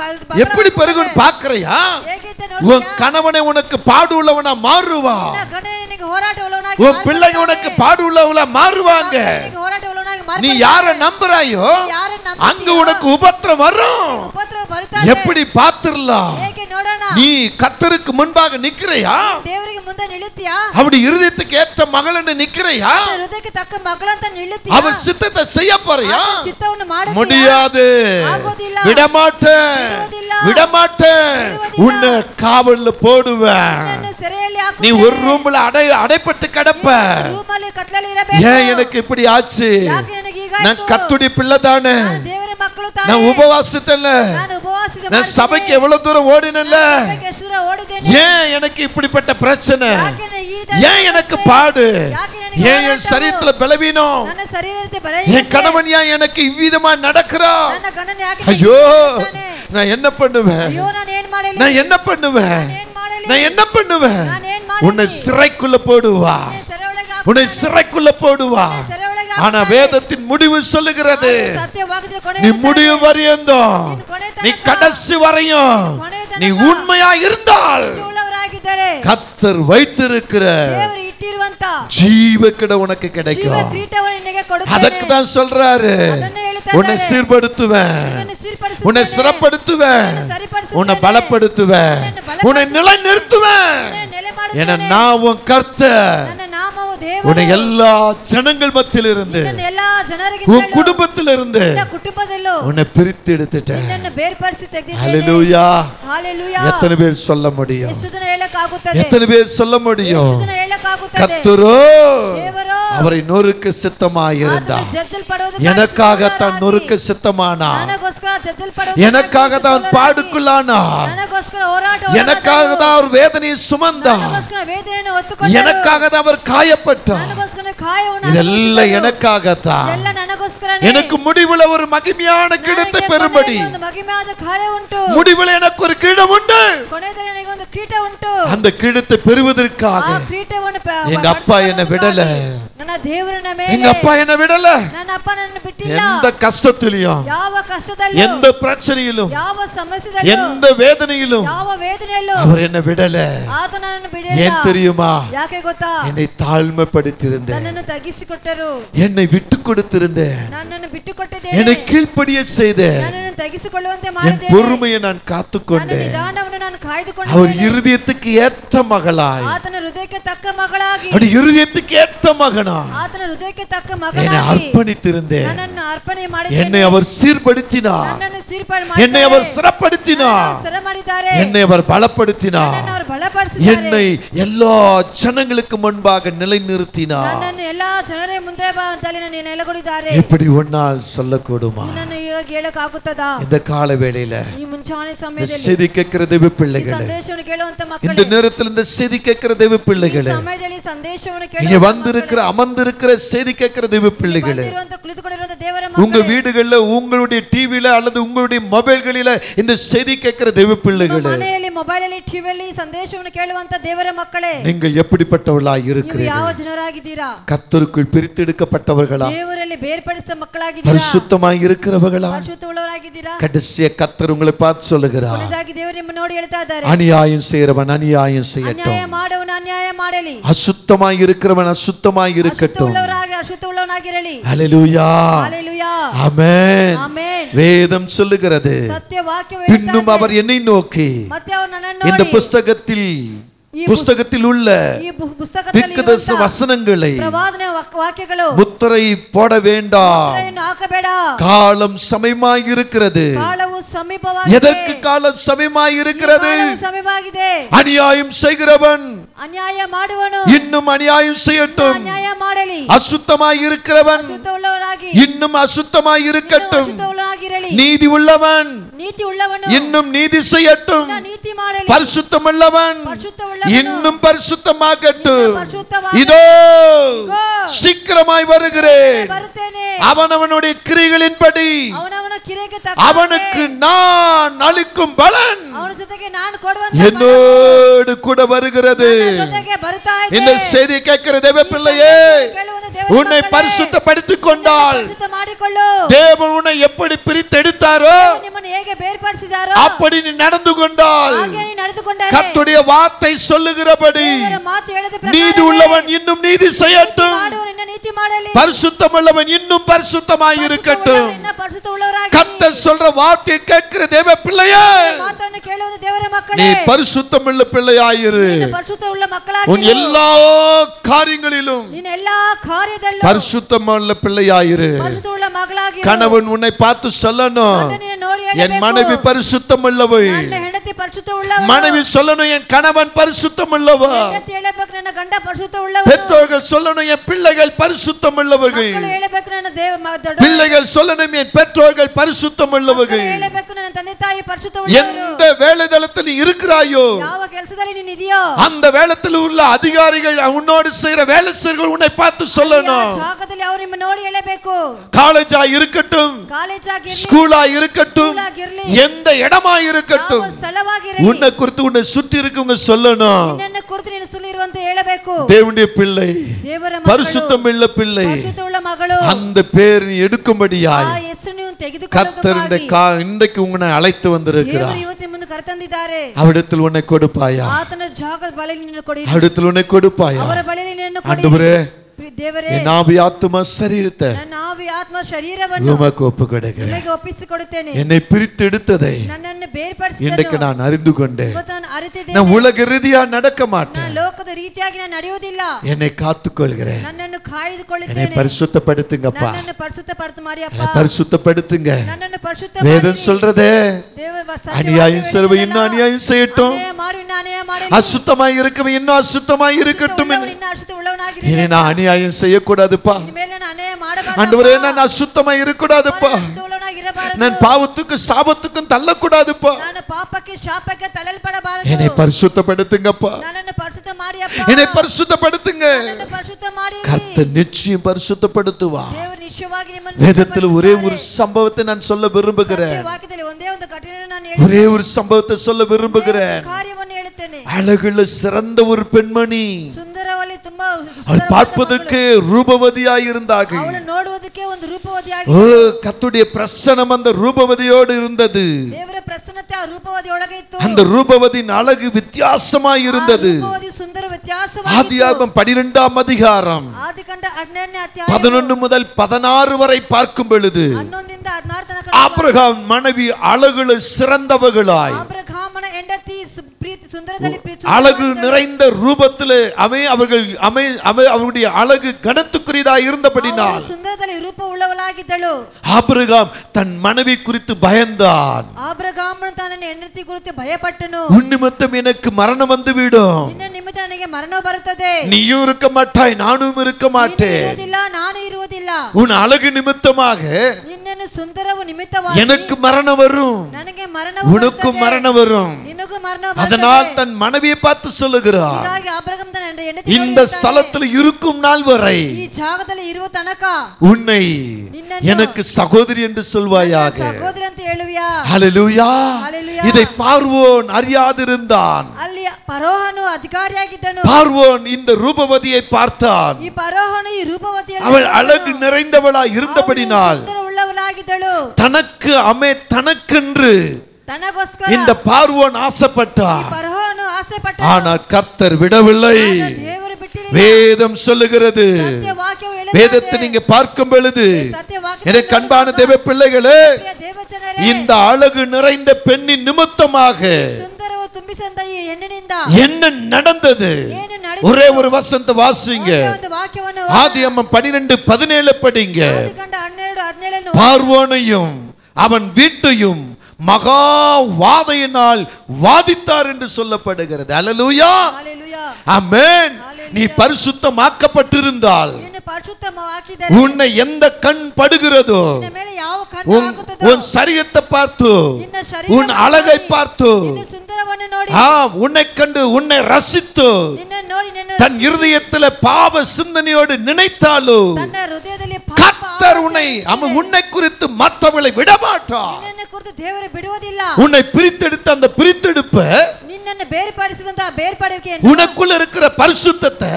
எப்படி பெருகும் பாக்குறியா? ಹೇಗಿದೆ உன் ನೋಡ್ತೀಯಾ? கணவனை உனக்கு பாடு உள்ளவனா மாறுவா, ನಿನ್ನ ಗಂಡ ನಿನಗೆ ಹೋರಾಟ ಉಳ್ಳವನಾಗಿ உன் பிள்ளைங்க உனக்கு பாடு உள்ளவங்களா மாறுவாங்க. ನಿನಗೆ ಹೋರಾಟ ಉಳ್ಳವನಾಗಿ நீ ಮಾರ್ಪಡಿಸುತ್ತಾನೆ. யார நம்புறாயோ ಯಾರನ್ನು ನಂಬುತ್ತೀಯೋ, அங்க உனக்கு உபத்திரம் வரும். ಉಪದ್ರವ ಬರುತ್ತದೆ. எப்படி பாத்துறலாம்? ಹೇಗೆ ನೋಡೋಣ? நீ கர்த்தருக்கு முன்பாக நிக்கிறையா? ದೇವರಿಗೆ ಮುಂದೆ ನಿಲ್ಲುತ್ತೀಯಾ? அப்படி இருதயத்துக்கு ஏற்ற மகளன்னு நிக்கிறையா? ಹೃದಯಕ್ಕೆ ತಕ್ಕ ಮಗಳಂತ ನಿಲ್ಲುತ್ತೀಯಾ? அவர் சித்தத்தை செய்ய போறியா? ಆತನ ಚಿತ್ತವನ್ನು ಮಾಡುತ್ತೀಯಾ? முடியாது. ಆಗೋದಿಲ್ಲ. விடமாட்டேன், ಬಿಡುವುದಿಲ್ಲ. விடமாட்டேன். ಬಿಡುವುದಿಲ್ಲ. உன்னை காவல்ல போடுவேன். ನಿನ್ನನ್ನು ಸೆರೆಯಲ್ಲಿ நீ ಹಾಕುತ್ತೇನೆ. ஒரு ரூம்ல அடைப்பட்டு கிடப்ப. ರೂಮಲ್ಲಿ ಕತ್ಲಲ್ಲಿ ಇರಬೇಕು. ஏன் எனக்கு இப்படி ஆச்சு? ಯಾಕೆ ನನಗೆ ಹೀಗಾಯ್ತು? நான் கர்த்தருடைய பிள்ளை தானே, ನಾನು ದೇವರ ಮಕ್ಕಳು ತಾನೆ. நான் உபவாசத்தல்ல, ನಾನು ಉಪವಾಸ நான் சபைக்கு எவ்வளவு தூரம் ஓடினல்ல, ಸುರ ಓಡಿದ್ದೇನೆ. ஏன் எனக்கு இப்படிப்பட்ட பிரச்சனை? ಯಾಕೆ ನನಗೆ ಈ ஏன் எனக்கு பாடு? ಯಾಕೆ ನನಗೆ ஏன் என் ಹೋರಾಟವು? சரீரத்துல பலவீனம்? ನನ್ನ ಶರೀರಕ್ಕೆ ಬಲ என் கணவன் ஏன் எனக்கு இவ்விதமா நடக்கிறா? ನನ್ನ ಗಂಡನ ಯಾಕೆ ஐயோ, ಹೀಗೆ நான் என்ன பண்ணுவேன்? ಅಯ್ಯೋ ನಾನು ಏನ್ ಮಾಡಲಿ? நான் என்ன பண்ணுவேன்? ನಾನು ಏನ್ ಮಾಡಲಿ? நான் என்ன பண்ணுவேன்? ನಾನು ಏನ್ ಮಾಡಲಿ? உன்னை சிறைக்குள்ள போடுவா, ಸೆರೆಯೊಳಗೆ உன்னை ಹಾಕುತ್ತಾನೆ. சிறைக்குள்ள போடுவா. ಸೆರೆಯೊಳಗೆ ஆனா ಹಾಕುತ್ತಾನೆ. வேதத்தின் முடிவு சொல்லுகிறது, ಸತ್ಯವಾಗಿದೆ ಕೊನೆ நீ முடிவு வரையும், ಕೊನೆ நீ ತನಕ கடைசி வரையும் ಕೊನೆ நீ உண்மையா இருந்தால் கர்த்தர் வைத்திருக்கிற ஜீவக்கிட உனக்கு கிடைக்கும். அதற்கு தான் சொல்றாரு, உன்னை சீர்படுத்துவேன், உன்னை சிறப்படுத்துவேன், உன்னை பலப்படுத்துவேன், உன்னை நிலைநிறுத்துவேன். என நான் உன் கர்த்தர் உன்னை எல்லா ஜனங்கள் மத்தியில் இருந்து உன் குடும்பத்தில் இருந்து உன்னை பிரித்து எடுத்துட்டேன். ஹல்லேலூயா. எத்தனை பேர் சொல்ல முடியும்? எத்தனை பேர் சொல்ல முடியும்? கர்த்தரோ அவரை நொறுக்க சித்தமாயிருந்தார். எனக்காக தான் நொறுக்க சித்தமானார், எனக்காக தான் பாடுக்குள்ளானார், எனக்காக தான் அவர் வேதனையை சுமந்தார், எனக்காக தான் அவர் காயப்பட்டார். இதெல்லாம் எனக்காகத்தான். எனக்கு முடிவுல ஒரு மகிமையான கிரீடத்தை பெறும்படி முடிவுல எனக்கு ஒரு கிரீடம் உண்டு. அந்த கிரீடத்தை பெறுவதற்காக எங்க அப்பா என்னை விடல, எங்க அப்பா என்னை விடல. எந்த கஷ்டத்திலும், எந்த பிரச்சனையிலும், எந்த வேதனையிலும் அவர் என்னை விடல. ஏன் தெரியுமா? என்னை தாழ்மைப்படுத்தியிருந்தேன், என்னை விட்டு கொடுத்திருந்தேன், என்னை கீழ்ப்படிய செய்தேன், என் பொறுமையை நான் காத்துக்கொண்டேன். அவர் இருதயத்துக்கு ஏற்ற மகளாய், அவர் இருதயத்துக்கு ஏற்ற மகனாய் என்னை அர்ப்பணித்திருந்தேன். என்னை அவர் சீர்படுத்தினார், என்னை அவர் சிறப்படுத்தினார், என்னை அவர் பலப்படுத்தினார், என்னை எல்லா ஜனங்களுக்கு முன்பாக நிலைநிறுத்தினார். இப்படி ஒன்னால் சொல்லக்கூடுமா? இந்த கால வேளையில செய்தி கேட்கிற தேவ பிள்ளைகளே, இந்த நேரத்தில் இந்த செய்தி கேட்கிற தேவ பிள்ளைகளே, இங்க வந்திருக்கிற அமர்ந்திருக்கிற செய்தி கேட்கிற தேவ பிள்ளைகளே, உங்க வீடுகள்ல, உங்களுடைய டிவில அல்லது உங்களுடைய மொபைல்களில இந்த செய்தி கேட்கிற தேவ பிள்ளைகளே, நீங்கள் எப்படிப்பட்டவர்களாய் இருக்கிறீர்கள்? கர்த்தருக்குள் பிரித்தெடுக்கப்பட்டவர்களா? பரிசுத்தமாய் இருக்கிறவர்களா? கடைசியா கர்த்தர் உங்களை பார்த்து சொல்லுகிறார், அநியாயம் செய்கிறவன் அநியாயம் செய்யட்டும், அசுத்தமாய் இருக்கிறவன் அசுத்தமாய் இருக்கட்டும். ஹல்லேலூயா, ஆமென். வேதம் சொல்லுகிறது, பின்னும் அவர் என்னை நோக்கி இந்த புஸ்தகத்தில் உள்ள தீர்க்கதரிசி வசனங்களை முத்திரை போட வேண்டாம், காலம் சமயமாய் இருக்கிறது. எதற்கு காலம் சமயமாய் இருக்கிறது? அநியாயம் செய்கிறவன் இன்னும் அநியாயம் செய்யட்டும், அசுத்தமாய் இருக்கிறவன் இன்னும் அசுத்தமாய் இருக்கட்டும், நீதி உள்ளவன் இன்னும் நீதி செய்யட்டும், பரிசுத்தம் உள்ளவன் இன்னும் பரிசுத்தமாகட்டும். இதோ சீக்கிரமாய் வருகிறேன், அவனவனுடைய கிரியைகளின்படி அவனுக்கு நான் அளிக்கும் பலன் என்னோடு கூட வருகிறது. இந்த செய்தி கேட்கிற தேவ பிள்ளையே, உன்னை பரிசுத்தப்படுத்திக் கொண்டால் தேவன் உன்னை எப்படி பிரித்தெடுத்தாரோ அப்படி நீ நடந்து கொண்டால் கர்த்தருடைய வார்த்தை சொல்லுகிறபடி நீதி உள்ளவன் இன்னும் நீதி செய்யட்டும், பரிசுத்தம் உள்ளவன் இன்னும் பரிசுத்தமாய் இருக்கட்டும். கர்த்தர் சொல்ற வார்த்தை கேட்கிற தேவ பிள்ளையே, நீ பரிசுத்தம் உள்ள பிள்ளையாயிரு. உன் எல்லா காரியங்களிலும் பரிசுத்தம் உள்ள பிள்ளையாயிரு. கணவன் உன்னை பார்த்து சொல்லணும், என் மனைவி பரிசுத்தம் உள்ளவள். மனைவி சொல்லணும், என் கணவன் பரிசுத்தம் உள்ளவர். பெற்றோர்கள் சொல்லணும், என் பிள்ளைகள் பரிசுத்தம் உள்ளவர்கள். பிள்ளைகள் சொல்லணும், என் பெற்றோர்கள் பரிசுத்தம் உள்ளவர்கள். எந்த வேலைதளத்தில் நீ இருக்கிறாயோ அந்த வேலையில் உள்ள அதிகாரிகள் உன்னோடு செய்கிற வேலை செய்கிறவர்கள் உன்னை பார்த்து சொல்லணும். காலேஜா இருக்கட்டும், ஸ்கூலா இருக்கட்டும், எந்த இடமா இருக்கட்டும், உன்னை குறித்து உன்னை சுற்றி இருக்கவங்க சொல்லணும், தேவனுடைய பிள்ளை, பரிசுத்தம் உள்ள பிள்ளை, அந்த பேர் நீ எடுக்கும்படியாய் கர்த்தர் இன்றைக்கு உன்னை அழைத்து வந்திருக்கிறார். ಕರೆತಂದಿದ್ದಾರೆ. ಅವಡத்தில் உன்னை கொடுப்பாயா? ಆತನ ಜಾಗದ ಬಳಿಯಲ್ಲಿ ನಿನ್ನನ್ನು ಕೊಡಿ. ಅವಡத்தில் உன்னை கொடுப்பாயா? ಅವರ ಬಳಿಯಲ್ಲಿ ನಿನ್ನನ್ನು ಕೊಡಿ. ஆண்டவரே, ದೇವರೇ, என் ஆவி ஆத்துமா சரீரத்தை ನನ್ನ ಆವಿ ಆತ್ಮ ಶರೀರವನ್ನು உமக்கு ஒப்புக்கொடுக்கிறேன். ನಿಮಗೆ ಒಪ್ಪಿಸಿಕೊಡುತ್ತೇನೆ. என்னை பிரித்து எடுத்ததை ನನ್ನನ್ನು ಬೇರ್ಪಡಿಸಿದನು இன்றைக்கு நான் அறிந்து கொண்டேன். ನಾನು ಅರಿತಿದ್ದೇನೆ. நான் உலக ரீதியா நடக்க மாட்டேன். ನಾನು ಲೋಕದ ರೀತಿಯಾಗಿ ನಾನು ನಡೆಯುವುದಿಲ್ಲ. என்னை காத்துக்கொள்கிறேன். ನನ್ನನ್ನು ಕಾಯ್ದುಕೊಳ್ಳುತ್ತೇನೆ. என்னை பரிசுத்தப்படுத்துங்கப்பா. ನನ್ನನ್ನು ಪರಿಶುದ್ಧಪಡಿಸು ಮಾರಿಯಪ್ಪ. பரிசுத்தப்படுத்துங்க. ನನ್ನನ್ನು ಪರಿಶುದ್ಧ வேதம் சொல்றதே, ದೇವರ அநியாயம் செய்றவன் இன்னும் அநியாயம் செய்யட்டும், அசுத்தமாய் இருக்கவன் இன்னும் அசுத்தமாய் இருக்கட்டும். இனி நான் அநியாயம் செய்யக்கூடாதுப்பா. ஆண்டவரே, நான் அசுத்தமாய் இருக்கக்கூடாதுப்பா. நான் பாவத்துக்கு சாபத்துக்கும் தள்ளக்கூடாதுப்பா. என்னை பரிசுத்தப்படுத்துங்கப்பா. என்னை பரிசுத்தப்படுத்துங்க. கர்த்தர் நிச்சயம் பரிசுத்தப்படுத்துவா. வேதத்தில் ஒரே ஒரு சம்பவத்தை நான் சொல்ல விரும்புகிறேன். ஒரே ஒரு சம்பவத்தை சொல்ல விரும்புகிறேன். அழகுள்ள சிறந்த ஒரு பெண்மணி, அவள் பார்ப்பதற்கு ரூபவதியாய் இருந்தார்கள். கர்த்தருடைய பிரசன்னம் அந்த ரூபவதியோடு இருந்தது. அந்த ரூபவதியின் அழகு வித்தியாசமாய் இருந்தது. ஆதியாகமம் 12ஆம் அதிகாரம் 11 முதல் 16 வரை பார்க்கும் பொழுது, ஆபிரகாம் மனைவி அழகுல சிறந்தவர்களாய், அழகு நிறைந்த ரூபத்திலே அவருடைய அழகு கனத்துக்குரியதாய் இருந்தபடினால் ஆபிரகாம் தன் மனைவி குறித்து பயந்தான். உன் நிமித்தம் எனக்கு மரணம் வந்துவிடும், நீயும் இருக்க மாட்டாய், நானும் இருக்க மாட்டேன். உன் அழகு நிமித்தமாக எனக்கு மரணம் வரும், உனக்கும் மரணம் வரும். அதனால் தன் மனைவியை பார்த்து சொல்லுகிறார், இந்த ஸ்தலத்தில் இருக்கும் நாள் வரை உன்னை எனக்கு சகோதரி என்று சொல்வாயாக. ஹல்லேலூயா. இதை பார்வோன் அறியாதிருந்தான். பார்வோன் இந்த ரூபவதியை பார்த்தான். அவள் அழகு நிறைந்தவளாய் இருந்தபடினால் தனக்கென்று இந்த பார்வோன் ஆசைப்பட்டார். ஆனால் கர்த்தர் விடவில்லை. வேதம் சொல்லுகிறது, வேதத்தை நீங்க பார்க்கும் பொழுது எனக்கு அன்பான தேவ பிள்ளைகளே, இந்த அழகு நிறைந்த பெண்ணின் நிமித்தமாக என்ன நடந்தது? ஒரே ஒரு வசனத்தை வாசிங்க. ஆதியாகமம் 12:17 படிங்க. பார்வோனையும் அவன் வீட்டையும் மகா வாதையினால் வாதித்தார் என்று சொல்லப்படுகிறது. அல்லேலூயா, ஆமென். நீ பரிசுத்தமாக்கப்பட்டிருந்தால் உன்னை எந்த கண் படுகிறதோ, உன் சரீரத்தை பார்த்து, உன் அழகை பார்த்து, உன்னை கண்டு உன்னை ரசித்து தன் இருதயத்தில் பாவ சிந்தனையோடு நினைத்தாலோ கர்த்தர் உன்னை குறித்து மற்றவர்களை விடமாட்டார். உன்னை பிரித்தெடுத்த அந்த பிரித்தெடுப்ப, உனக்குள்ள இருக்கிற பரிசுத்தத்தை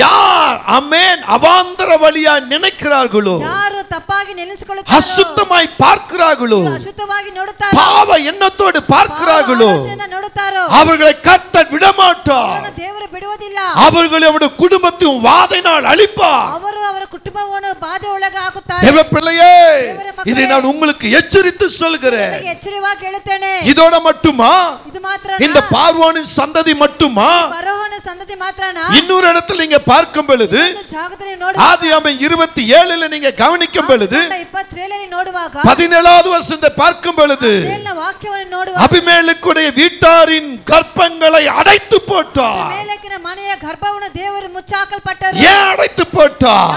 யார் ஆமென் அவாந்தர வழியா நினைக்கிறார்களோ, அசுத்தமாய் பார்க்கிறார்களோ, பாவ எண்ணத்தோடு பார்க்கிறார்களோ, அவர்களை கர்த்தர் விடமாட்டார். அவர்களை அவருடைய குடும்பத்தையும் வாதையினால் அழிப்பார். பிள்ளையே, இதை நான் உங்களுக்கு எச்சரித்து சொல்கிறேன். இதோட மட்டுமா? இந்த பார்வோனின் சந்ததி மட்டுமா? இன்னொரு இடத்துல நீங்க பார்க்கும் பொழுது, ஆதியாகமம் 27 நீங்க கவனிக்கும் பொழுது, 17வது வசனத்தை பார்க்கும் பொழுது, அபிமெலேக்குடைய வீட்டாரின் கர்ப்பங்களை அடைத்து போட்டார். ஏன் அடைத்து போட்டார்?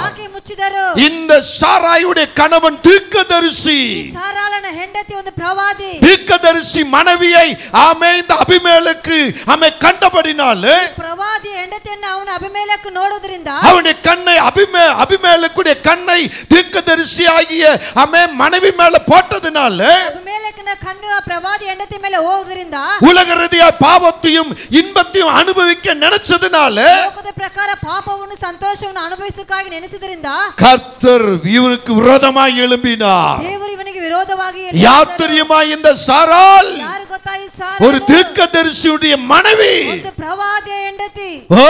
இந்த சாராயுடைய கணவன் தீர்க்கதரிசி. தீர்க்கதரிசி மனைவியை இந்த அபிமெலேக்கு கண்டபடினால் அவனுடைய கண்ணை அபிமெலேக்குடைய கண்ணை தீர்க்கதரிசி ஆகிய மனைவி மேல போட்டதினால உலக ரீதியா பாவத்தையும் இன்பத்தையும் அனுபவிக்க நினைச்சதுனால கர்த்தர் இவனுக்கு விரோதமாய் எழும்பினார். யார் தெரியுமா? இந்த சாராள் ஒரு தீர்க்கதரிசியுடைய மனைவி, ಒಂದು ಪ್ರವಾದಿಯ ಹೆಂಡತಿ. ஓ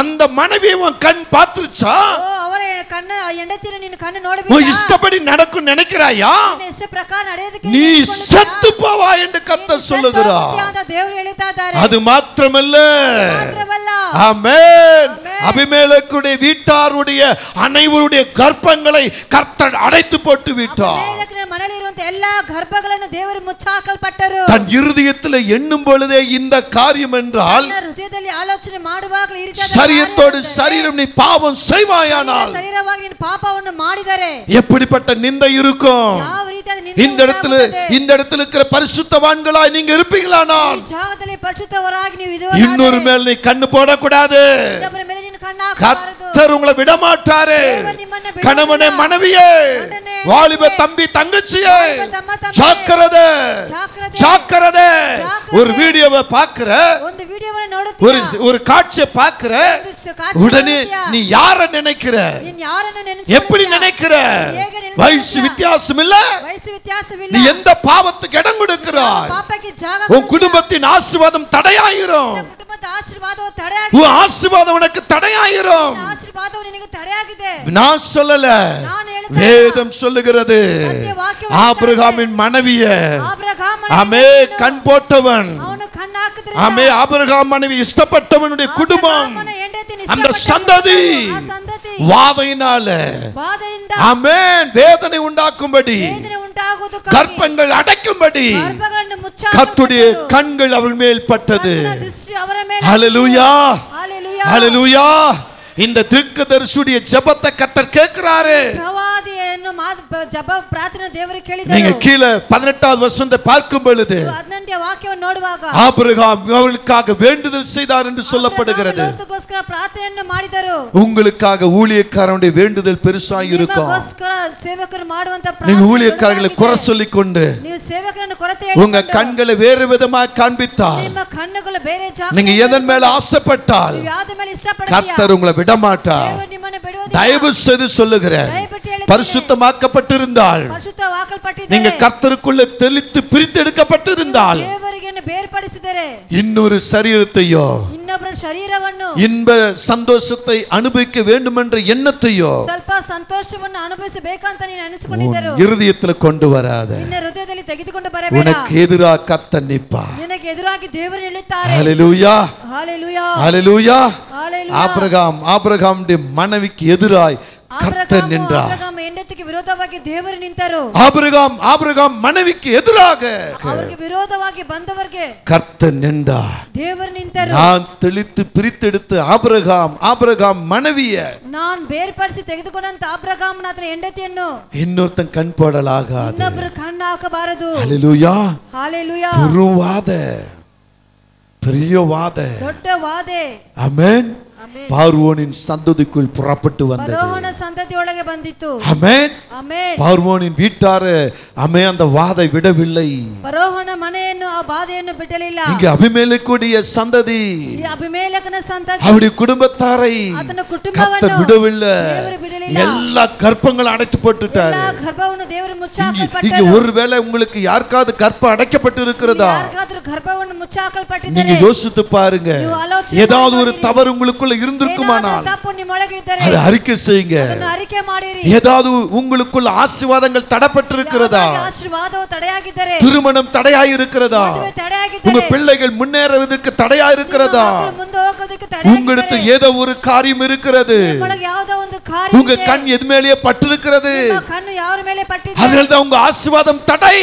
அந்த மனைவியை உன் கண் பார்த்துச்சா? ಓ ಅವರ ಕಣ್ಣ ಹೆಂಡತಿನ ನಿನ್ನ ಕಣ್ಣು உன் ನೋಡಬೇಕು. இஷ்டப்படி நடக்கும் நினைக்கிறாயா? ನಿನ್ನ ಇಷ್ಟ ಪ್ರಕಾರ ನಡೆಯೋದಕ್ಕೆ நீ செத்து போவா என்று கர்த்தர் சொல்லுகிறார். ದೇವರು ಹೇಳ್ತಾ ಇದ್ದಾರೆ. அது மாத்திரமல்ல, ஆமென். அபிமெலேக்குடைய வீட்டாருடைய அனைவருடைய கர்ப்பங்களை கர்த்தர் அடைத்து போட்டு விட்டார். அபிமெலேಕನ ಮನೆಯಲ್ಲಿ ಇರುವಂತ ಎಲ್ಲಾ ಗರ್ಭಗಳನ್ನು ದೇವರು ಮುಚ್ಚಾಕಲ್ಪಟ್ಟರು. தன் இருதயத்தில் எண்ணும் பொழுதே இந்த காரியம் என்றால், ಹೃದಯದಲ್ಲಿ ಆಲೋಚನೆ ಮಾಡುವಾಗಲೇ ಈ ರೀತಿಯಾದ சரீரத்தோடு சரீரம் நீ பாவம் செய்வாயானால் ಶರೀರವಾಗಿ ನೀನು ಪಾಪವನ್ನು ಮಾಡಿದರೆ எப்படிப்பட்ட நிந்தை இருக்கும்? ಯಾವ ರೀತಿಯಾದ இந்த இடத்துல இருக்கிற பரிசுத்தவான்களாய் நீங்க இருப்பீங்களானால் ಈ ಜಾಗದಲ್ಲಿ ಪರಿಶುದ್ಧವರಾಗಿ ನೀವು இன்னொரு மேல் நீ கண்ணு போடக்கூடாது. ಇನ್ನೊಬ್ಬರ ಮೇಲೆ ನೀನು ಕಣ್ಣು ಹಾಕಬಾರದು. கர்த்தர் உங்களை விட மாட்டாரே. கணவனே மனைவியே, வாலிப தம்பி தங்கச்சியே, ஜாக்கிரதை ஜாக்கிரதை. ஒரு வீடியோவை பார்க்கிற, ಒಂದು ವಿಡಿಯೋವನ್ನು ನೋಡುತ್ತೀಯ, ஒரு காட்சியை பார்க்கிற, உடனே நீ யார நினைக்கிற? ನೀನು ಯಾರನ್ನು ನೆನೆಸುತ್ತೀಯ? எப்படி நினைக்கிற? வயசு வித்தியாசம் இல்ல. ವಯಸ್ಸು ವ್ಯತ್ಯಾಸವಿಲ್ಲ. நீ எந்த பாவத்துக்கு இடம் கொடுக்கிறாய்? ಪಾಪಕ್ಕೆ ಜಾಗ உன் குடும்பத்தின் ஆசீர்வாதம் தடையாயிரும். ಕುಟುಂಬದ ಆಶೀರ್ವಾದವು ತಡೆಯಾಗಿದೆ. உன் ஆசீர்வாதம் உனக்கு தடையாயிரும். ಆಶೀರ್ವಾದವು ನಿನಗೆ ತಡೆಯಾಗಿದೆ. நான் சொல்லல, வேதம் சொல்லுகிறது. ஆபிரகாமின் மனைவியே, ஆமே கண் போட்டவன், ಅವನು ಕಣ್ಣು ಹಾಕಿದ್ರೆ ஆமே ஆபிரகாம் மனைவி இஷ்டப்பட்டவனுடைய குடும்பம், அந்த சந்ததி வாதையினால ஆமென் வேதனை உண்டாக்கும்படி, கர்ப்பங்கள் அடைக்கும்படி கர்த்தருடைய கண்கள் அவர் மேல் பட்டது. ஹல்லேலூயா ஹல்லேலூயா. இந்த தீர்க்கதரிசியுடைய ஜெபத்தை கர்த்தர் கேட்கிறாரு. ಪ್ರವಾದಿಯನ್ನು ಜಪ ಪ್ರಾರ್ಥನೆ ದೇವರು ಕೇಳಿದರು. நீங்க கீழ 18வது வசனத்தை பார்க்கும் பொழுது 18ನೇ ವಾಕ್ಯವನ್ನು ನೋಡುವಾಗ ஆபிரகாம் அவர்களுக்காக வேண்டுதல் செய்தார் என்று சொல்லப்படுகிறது. ಲೋಟಗೋಸ್ಕರ ಪ್ರಾರ್ಥನೆಯನ್ನು ಮಾಡಿದರು. உங்களுக்காக ஊழியக்காரனுடைய வேண்டுதல் பெருசாய் இருக்கும். ನಿಮಗೋಸ್ಕರ ಸೇವಕರು ಮಾಡುವಂತ ಪ್ರಾರ್ಥನೆ, நீங்க ஊழியக்காரர்களை குறை சொல்லிக்கொண்டு ನೀವು ಸೇವಕರನ್ನು ಕೊರತೆ உங்க கண்களை வேறு விதமாக காண்பித்தால், ನಿಮ್ಮ ಕಣ್ಣುಗಳು ಬೇರೆ ಜಾಗ, நீங்க எதன் மேல ஆசைப்பட்டால் ನೀವು ಯಾವ್ದು ಮೇಲೆ ಇಷ್ಟಪಡ್ತೀರಾ கர்த்தர் உங்களை விட மாட்டார். ದೇವರು ನಿಮ್ಮನ್ನು ಬಿಡುವುದಿಲ್ಲ. தயவு செய்து சொல்லுகிறேன், பரிசுத்தமாக்கப்பட்டிருந்தால், ಪರಿಶುದ್ಧವಾಗಲ್ಪಟ್ಟಿದ್ದರೆ, நீங்க கர்த்தருக்குள்ள தெளித்து பிரித்தெடுக்கப்பட்டிருந்தால், ದೇವರಿಗೆ ಬೇರ್ಪಡಿಸಿದರೆ, இன்னொரு சரீரத்தையோ ಇನ್ನೊಬ್ಬರ ಶರೀರವನ್ನು, இன்ப சந்தோஷத்தை அனுபவிக்க வேண்டும் என்ற எண்ணத்தையோ ಸ್ವಲ್ಪ ಸಂತೋಷವನ್ನು ಅನುಭವಿಸಬೇಕಂತ ನೀನು ಅನಿಸಿಕೊಂಡಿದ್ದರು இருதயத்துல கொண்டு வராத. ನಿನ್ನ ಹೃದಯದಲ್ಲಿ ತೆಗೆದುಕೊಂಡು ಬರಬೇಡ. உனக்கு எதிராக கர்த்தர் நிற்பார். ನಿನಗೆ ಎದುರಾಗಿ ದೇವರು ನಿಲ್ಲುತ್ತಾರೆ. ஹல்லேலூயா ஹalleluya ஹல்லேலூயா. ஹalleluya. ஆபிரகாமுடைய மனைவிக்கு எதிராய் கர்த்தர் நின்றார். ಆಬ್ರಹಾಮ ಹೆಂಡತಿಗೆ ವಿರೋಧವಾಗಿ ದೇವರು ನಿಂತರು. ஆபிரகாம் மனைவிக்கு எதிராக ಅವರಿಗೆ ವಿರೋಧವಾಗಿ ಬಂದವರಿಗೆ கர்த்தர் நின்றார். ದೇವರು ನಿಂತರು. நான் தெளித்து பிரித்தெடுத்து ஆபிரகாம் மனைவிய நான் ಬೇರ್ಪಡಿಸಿ ತೆಗೆದುಕೊಂಡಂತ ಆಬ್ರಹಾಮನ ಆತನ ಹೆಂಡತಿಯನ್ನು இன்னொருத்தன் கண் போடலாகாது. ಇನ್ನೊಬ್ಬರು ಕಣ್ಣು ಹಾಕಬಾರದು. ஹல்லேலூயா ஹalleluya. பெரிய வாத ದೊಡ್ಡ ವಾದೆ. ஆமென். பார்வோனின் சந்ததிக்குள் புறப்பட்டு வந்தது. ಫರೋಹನ ಸಂತತಿಯೊಳಗೆ ಬಂದಿತು. ஆமென் ಆಮೆನ್. பார்வோனின் வீட்டாரே ஆமென் அந்த வாதை விடவில்லை. ಫರೋಹನ ಮನೆಯನ್ನು ಆ ಬಾಧೆಯನ್ನು ಬಿಡಲಿಲ್ಲ. இங்கே அபிமெலேக்குடைய சந்ததி, ಈ ಅಬಿಮೆಲೆಕನ ಸಂತತಿ, அவருடைய குடும்பத்தாரை ಆತನ ಕುಟುಂಬವನ್ನು கர்த்தர் விடவில்லை. ದೇವರು ಬಿಡಲಿಲ್ಲ. எல்லா கர்ப்பங்களும் அடைத்து போட்டுட்டார். ಎಲ್ಲಾ ಗರ್ಭವನ್ನು ದೇವರು இங்கே ಮುಚ್ಚಾಕಲ್ಪಟ್ಟರು. ஒருவேளை உங்களுக்கு யாருக்காவது கர்ப்பம் அடைக்கப்பட்டு இருக்கிறதா? ಯಾರಿಗಾದರೂ ಗರ್ಭವನ್ನು ಮುಚ್ಚಾಕಲ್ಪಟ್ಟಿದ್ದರೆ நீங்க யோசித்து பாருங்க. ஏதாவது ஒரு தவறு உங்களுக்குள்ள இருந்திருக்குமானால் அதை அறிக்கை செய்யுங்க. ஏதாவது உங்களுக்குள்ள ஆசீர்வாதங்கள் தடைப்பட்டிருக்கிறதா? திருமணம் தடையாய் இருக்கிறதா? உங்க பிள்ளைகள் முன்னேறுவதற்கு தடையாய் இருக்கிறதா? உங்களுக்கு ஏதோ ஒரு காரியம் இருக்கிறது. உங்க கண் எது மேலேயே பட்டிருக்கிறது. அதனால்தான் உங்க ஆசீர்வாதம் தடை.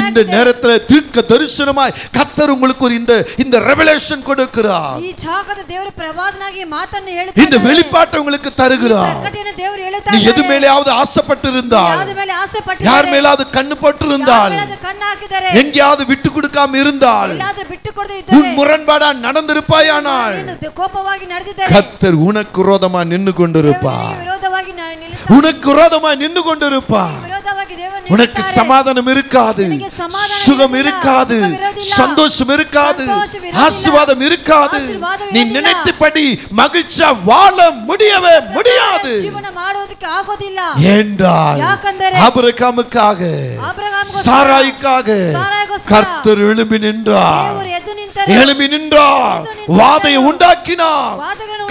இந்த நேரத்தில் தீர்க்க தரிசனமாய் கர்த்தர் உங்களுக்கு ஒரு இந்த ரெவலேஷன் கொடுக்கிறார். ದೇವರು ಪ್ರವಾದನಾಗಿ ಮಾತನ್ನು ಹೇಳುತ್ತಾನೆ. இந்த வெளிப்பாட்டை உங்களுக்கு தருகிறார். ಪ್ರಕಟಣೆ ದೇವರು ಹೇಳುತ್ತಾನೆ. நீ எது மேலேயாவது ஆசைப்பட்டிருந்தால், ಯಾರ ಮೇಲೆ ಆಸೆಪಟ್ಟಿದ್ದರೆ, யார் மேலாவது கண்ணு போட்டிருந்தால், ಕಣ್ಣು ಹಾಕಿದರೆ, எங்கேயாவது விட்டு கொடுக்காம இருந்தால், ಎಲ್ಲಾದರೂ ಬಿಟ್ಟು ಕೊಡದೆ ಇದ್ದರೆ, உன் முரண்பாடா நடந்திருப்பாயானால் ಕೋಪವಾಗಿ ನಡೆದಿದ್ದರೆ கர்த்தர் உனக்கு விரோதமா நின்னு கொண்டிருப்பார். ವಿರೋಧವಾಗಿ ನಿಲ್ಲುತ್ತಾನೆ. உனக்கு விரோதமா நின்னு கொண்டிருப்பார். ವಿರೋಧವಾಗಿ ದೇವರು உனக்கு சமாதானம் இருக்காது, சுகம் இருக்காது, சந்தோஷம் இருக்காது, ஆசீர்வாதம் இருக்காது. நீ நினைத்தபடி மகிழ்ச்சியா வாழ முடியவே முடியாது. என்றால் ஆபிரகாமுக்காக, சாராய்க்காக கர்த்தர் எழும்பி நின்றார். எழும்பி நின்றார், வாதையை உண்டாக்கினார்,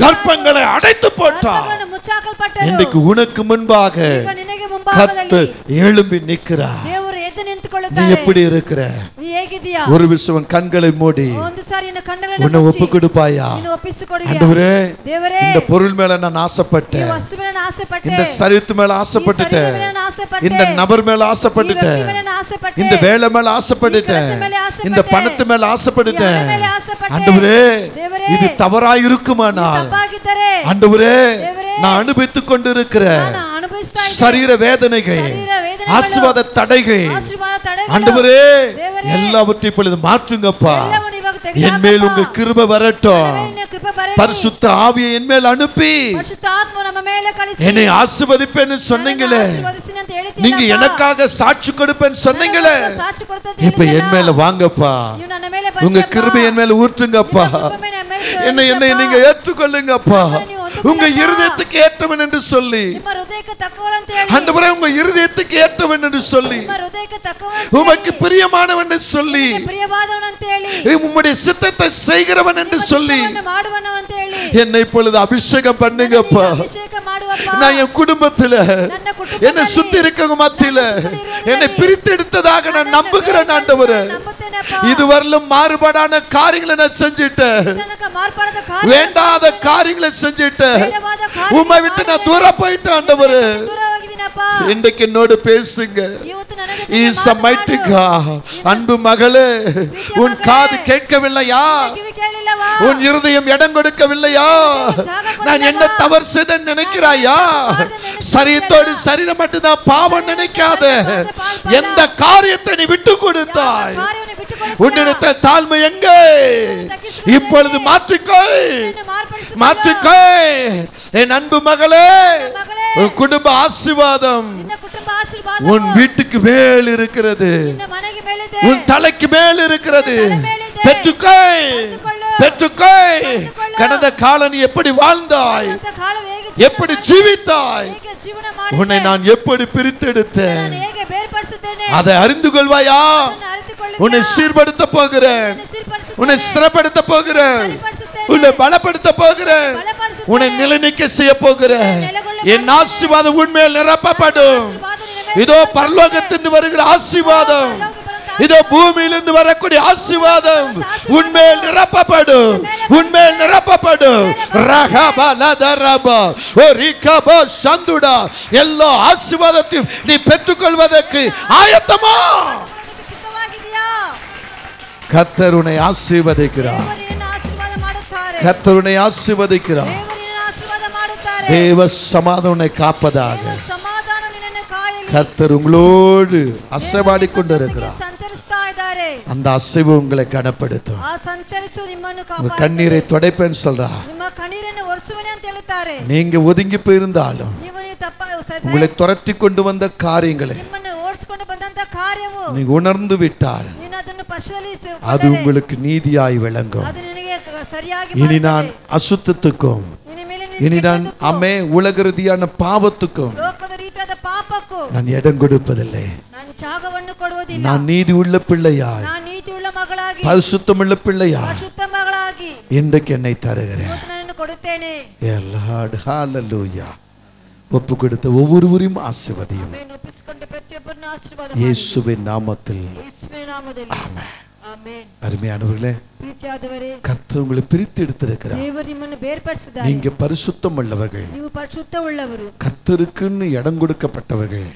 கற்பங்களை அடைத்து போட்டார். இன்றைக்கு உனக்கு முன்பாக கர்த்தர் எழும்பி நிற்கிறார். நீ எப்படி இருக்கிற? ஒரு விஷயம், கண்களை மூடி உன்னை ஒப்பு கொடுப்பாயா? ஆண்டவரே, இந்த பொருள் மேல நான் ஆசைப்பட்டேன், இந்த சரீரத்து மேல ஆசைப்பட்டுட்டேன், இந்த நபர் மேல ஆசைப்பட்டுட்டேன், இந்த வேலை மேல ஆசைப்பட்டுட்டேன், இந்த பணத்து மேல ஆசைப்பட்டுட்டேன். ஆண்டவரே, இது தவறாய் இருக்குமானால் ஆண்டவரே, நான் அனுபவித்துக் கொண்டிருக்கிற சரீர வேதனைகள், ஆசீர்வாத தடைகள் ஆண்டவரே எல்லாவற்றையும் இப்பொழுது மாற்றுங்கப்பா. என் மேல் உங்க கிருபை வரட்டும். பரிசுத்த ஆவியை என் மேல் அனுப்பி என்னை ஆசீர்வதிப்பேன்னு சொன்னீங்களே, நீங்க எனக்காக சாட்சி கொடுப்பேன்னு சொன்னீங்களே, இப்ப என் மேல வாங்கப்பா, உங்க கிருபை என் மேல ஊற்றுங்கப்பா. என்னை நீங்க ஏற்றுக்கொள்ளுங்கப்பா. உங்க இருதயத்துக்கு ஏற்றவன் என்று சொல்லி, ஆண்டவரே உங்க இருதயத்துக்கு ஏற்றவன் என்று சொல்லி, உமக்கு பிரியமானவன் என்று சொல்லி, உம்முடைய சித்தத்தை செய்கிறவன் என்று சொல்லி என்னை இப்பொழுது அபிஷேகம் பண்ணுங்கப்பா. நான் என் குடும்பத்துல, என்னை சுத்தி இருக்க மத்தியில என்னை பிரித்து எடுத்ததாக நான் நம்புகிறேன். ஆண்டவரே, இதுவரையிலும் மாறுபாடான காரியங்களை நான் செஞ்சிட்டேன், வேண்டாத காரியங்களை செஞ்சிட்டேன், உம்மை விட்டு நான் தூரம் போயிட்டேன். ஆண்டவரே, இன்றைக்கு என்னோடு பேசுங்க. அன்பு மகளே, உன் காது கேட்கவில்லையா? உன் இருதயம் இடம் கொடுக்கவில்லையா? நான் என்ன தவறு செய்தேன் நினைக்கிறாயா? சரீரத்தோடு சரீரம் மட்டும்தான் பாவம் நினைக்காத. எந்த காரியத்தை நீ விட்டு கொடுத்தாய்? உன்னிடத்தில் தாழ்மை எங்கே? இப்பொழுது மாற்றிக்கோ, மாற்றிக்கோ. என் அன்பு மகளே, உன் குடும்ப ஆசீர்வாதம் உன் வீட்டுக்கு மேல் இருக்கிறது, உன் தலைக்கு மேல் இருக்கிறது. பெற்றுக்கோ, பெற்றுக்கோ. கடந்த காலம் நீ எப்படி வாழ்ந்தாய், எப்படி ஜீவித்தாய், உன்னை நான் எப்படி பிரித்தெடுத்தேன், அதை அறிந்து கொள்வாயா? உன்னை சீர்படுத்த போகிறேன், உன்னை ஸ்திரப்படுத்த போகிறேன், உன்னை பலப்படுத்த போகிறேன், உன்னை நிலைநிற்க செய்ய போகிறேன். என் ஆசீர்வாதம் உன்மேல் நிரப்பப்படும். இதோ பரலோகத்திலிருந்து வருகிற ஆசீர்வாதம், இதோ பூமியிலிருந்து வரக்கூடிய ஆசீர்வாதம் உன்மேல் நிரப்பப்படும், உன்மேல் நிரப்பப்படும். எல்லா ஆசீர்வாதத்தையும் நீ பெற்றுக்கொள்வதற்கு ஆயத்தமா? கர்த்தர் உன்னை ஆசீர்வதிக்கிறார், கர்த்தர் உன்னை ஆசீர்வதிக்கிறார். தேவ சமாதானம் உன்னை காப்பதாக. கர்த்தர் உங்களோடு அசைவாடி கொண்டிருக்கிறார். அந்த அசைவு உங்களை கனப்படுத்தும். உங்க கண்ணீரை துடைப்பேன்னு சொல்றார். நீங்க ஒதுங்கி போயிருந்தாலும் உங்களை துரத்தி கொண்டு வந்த காரியங்களை நீங்க உணர்ந்து விட்டால் அது உங்களுக்கு நீதியாய் விளங்கும். இனி நான் அசுத்தத்துக்கும், இனி நான் அம்மே உலக ரீதியான பாவத்துக்கும் நான் இடம் கொடுப்பதில்லை. நான் நீதி உள்ள பிள்ளையாய், பரிசுத்தமுள்ள பிள்ளையாய் இன்றைக்கு என்னை தருகிறேன். ஒப்பு கொடுத்த ஒவ்வொருவரையும் ஆசீர்வதியும் இயேசுவின் நாமத்தில். ஆமென். அருமையானவர்களே, கர்த்தர் உங்களை பிரித்து எடுத்திருக்கிறார். நீங்க பரிசுத்தம் உள்ளவர்கள், கர்த்தருக்குன்னு இடம் கொடுக்கப்பட்டவர்கள்.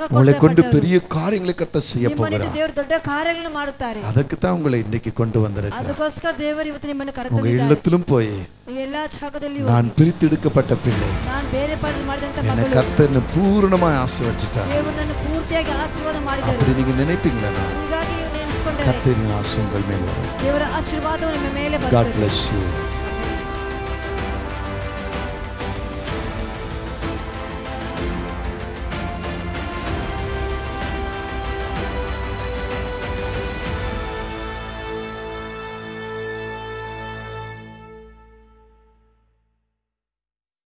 உங்களை கொண்டு பெரிய காரியங்களை கர்த்தர் செய்ய போகிறார். அதுக்கு தான் உங்களை இன்னைக்கு கொண்டு வந்திருக்கிறார். உங்க இல்லத்திலும் போய் நான் பிரித்து எடுக்கப்பட்ட பிள்ளை, என்னை கர்த்தர் பூரணமாய் ஆசீர்வதிச்சிட்டார் அப்படி நீங்க நினைப்பீங்களா? கர்த்தரின் ஆசீர்வாதம் உங்கள் மேல் வரும். God bless you.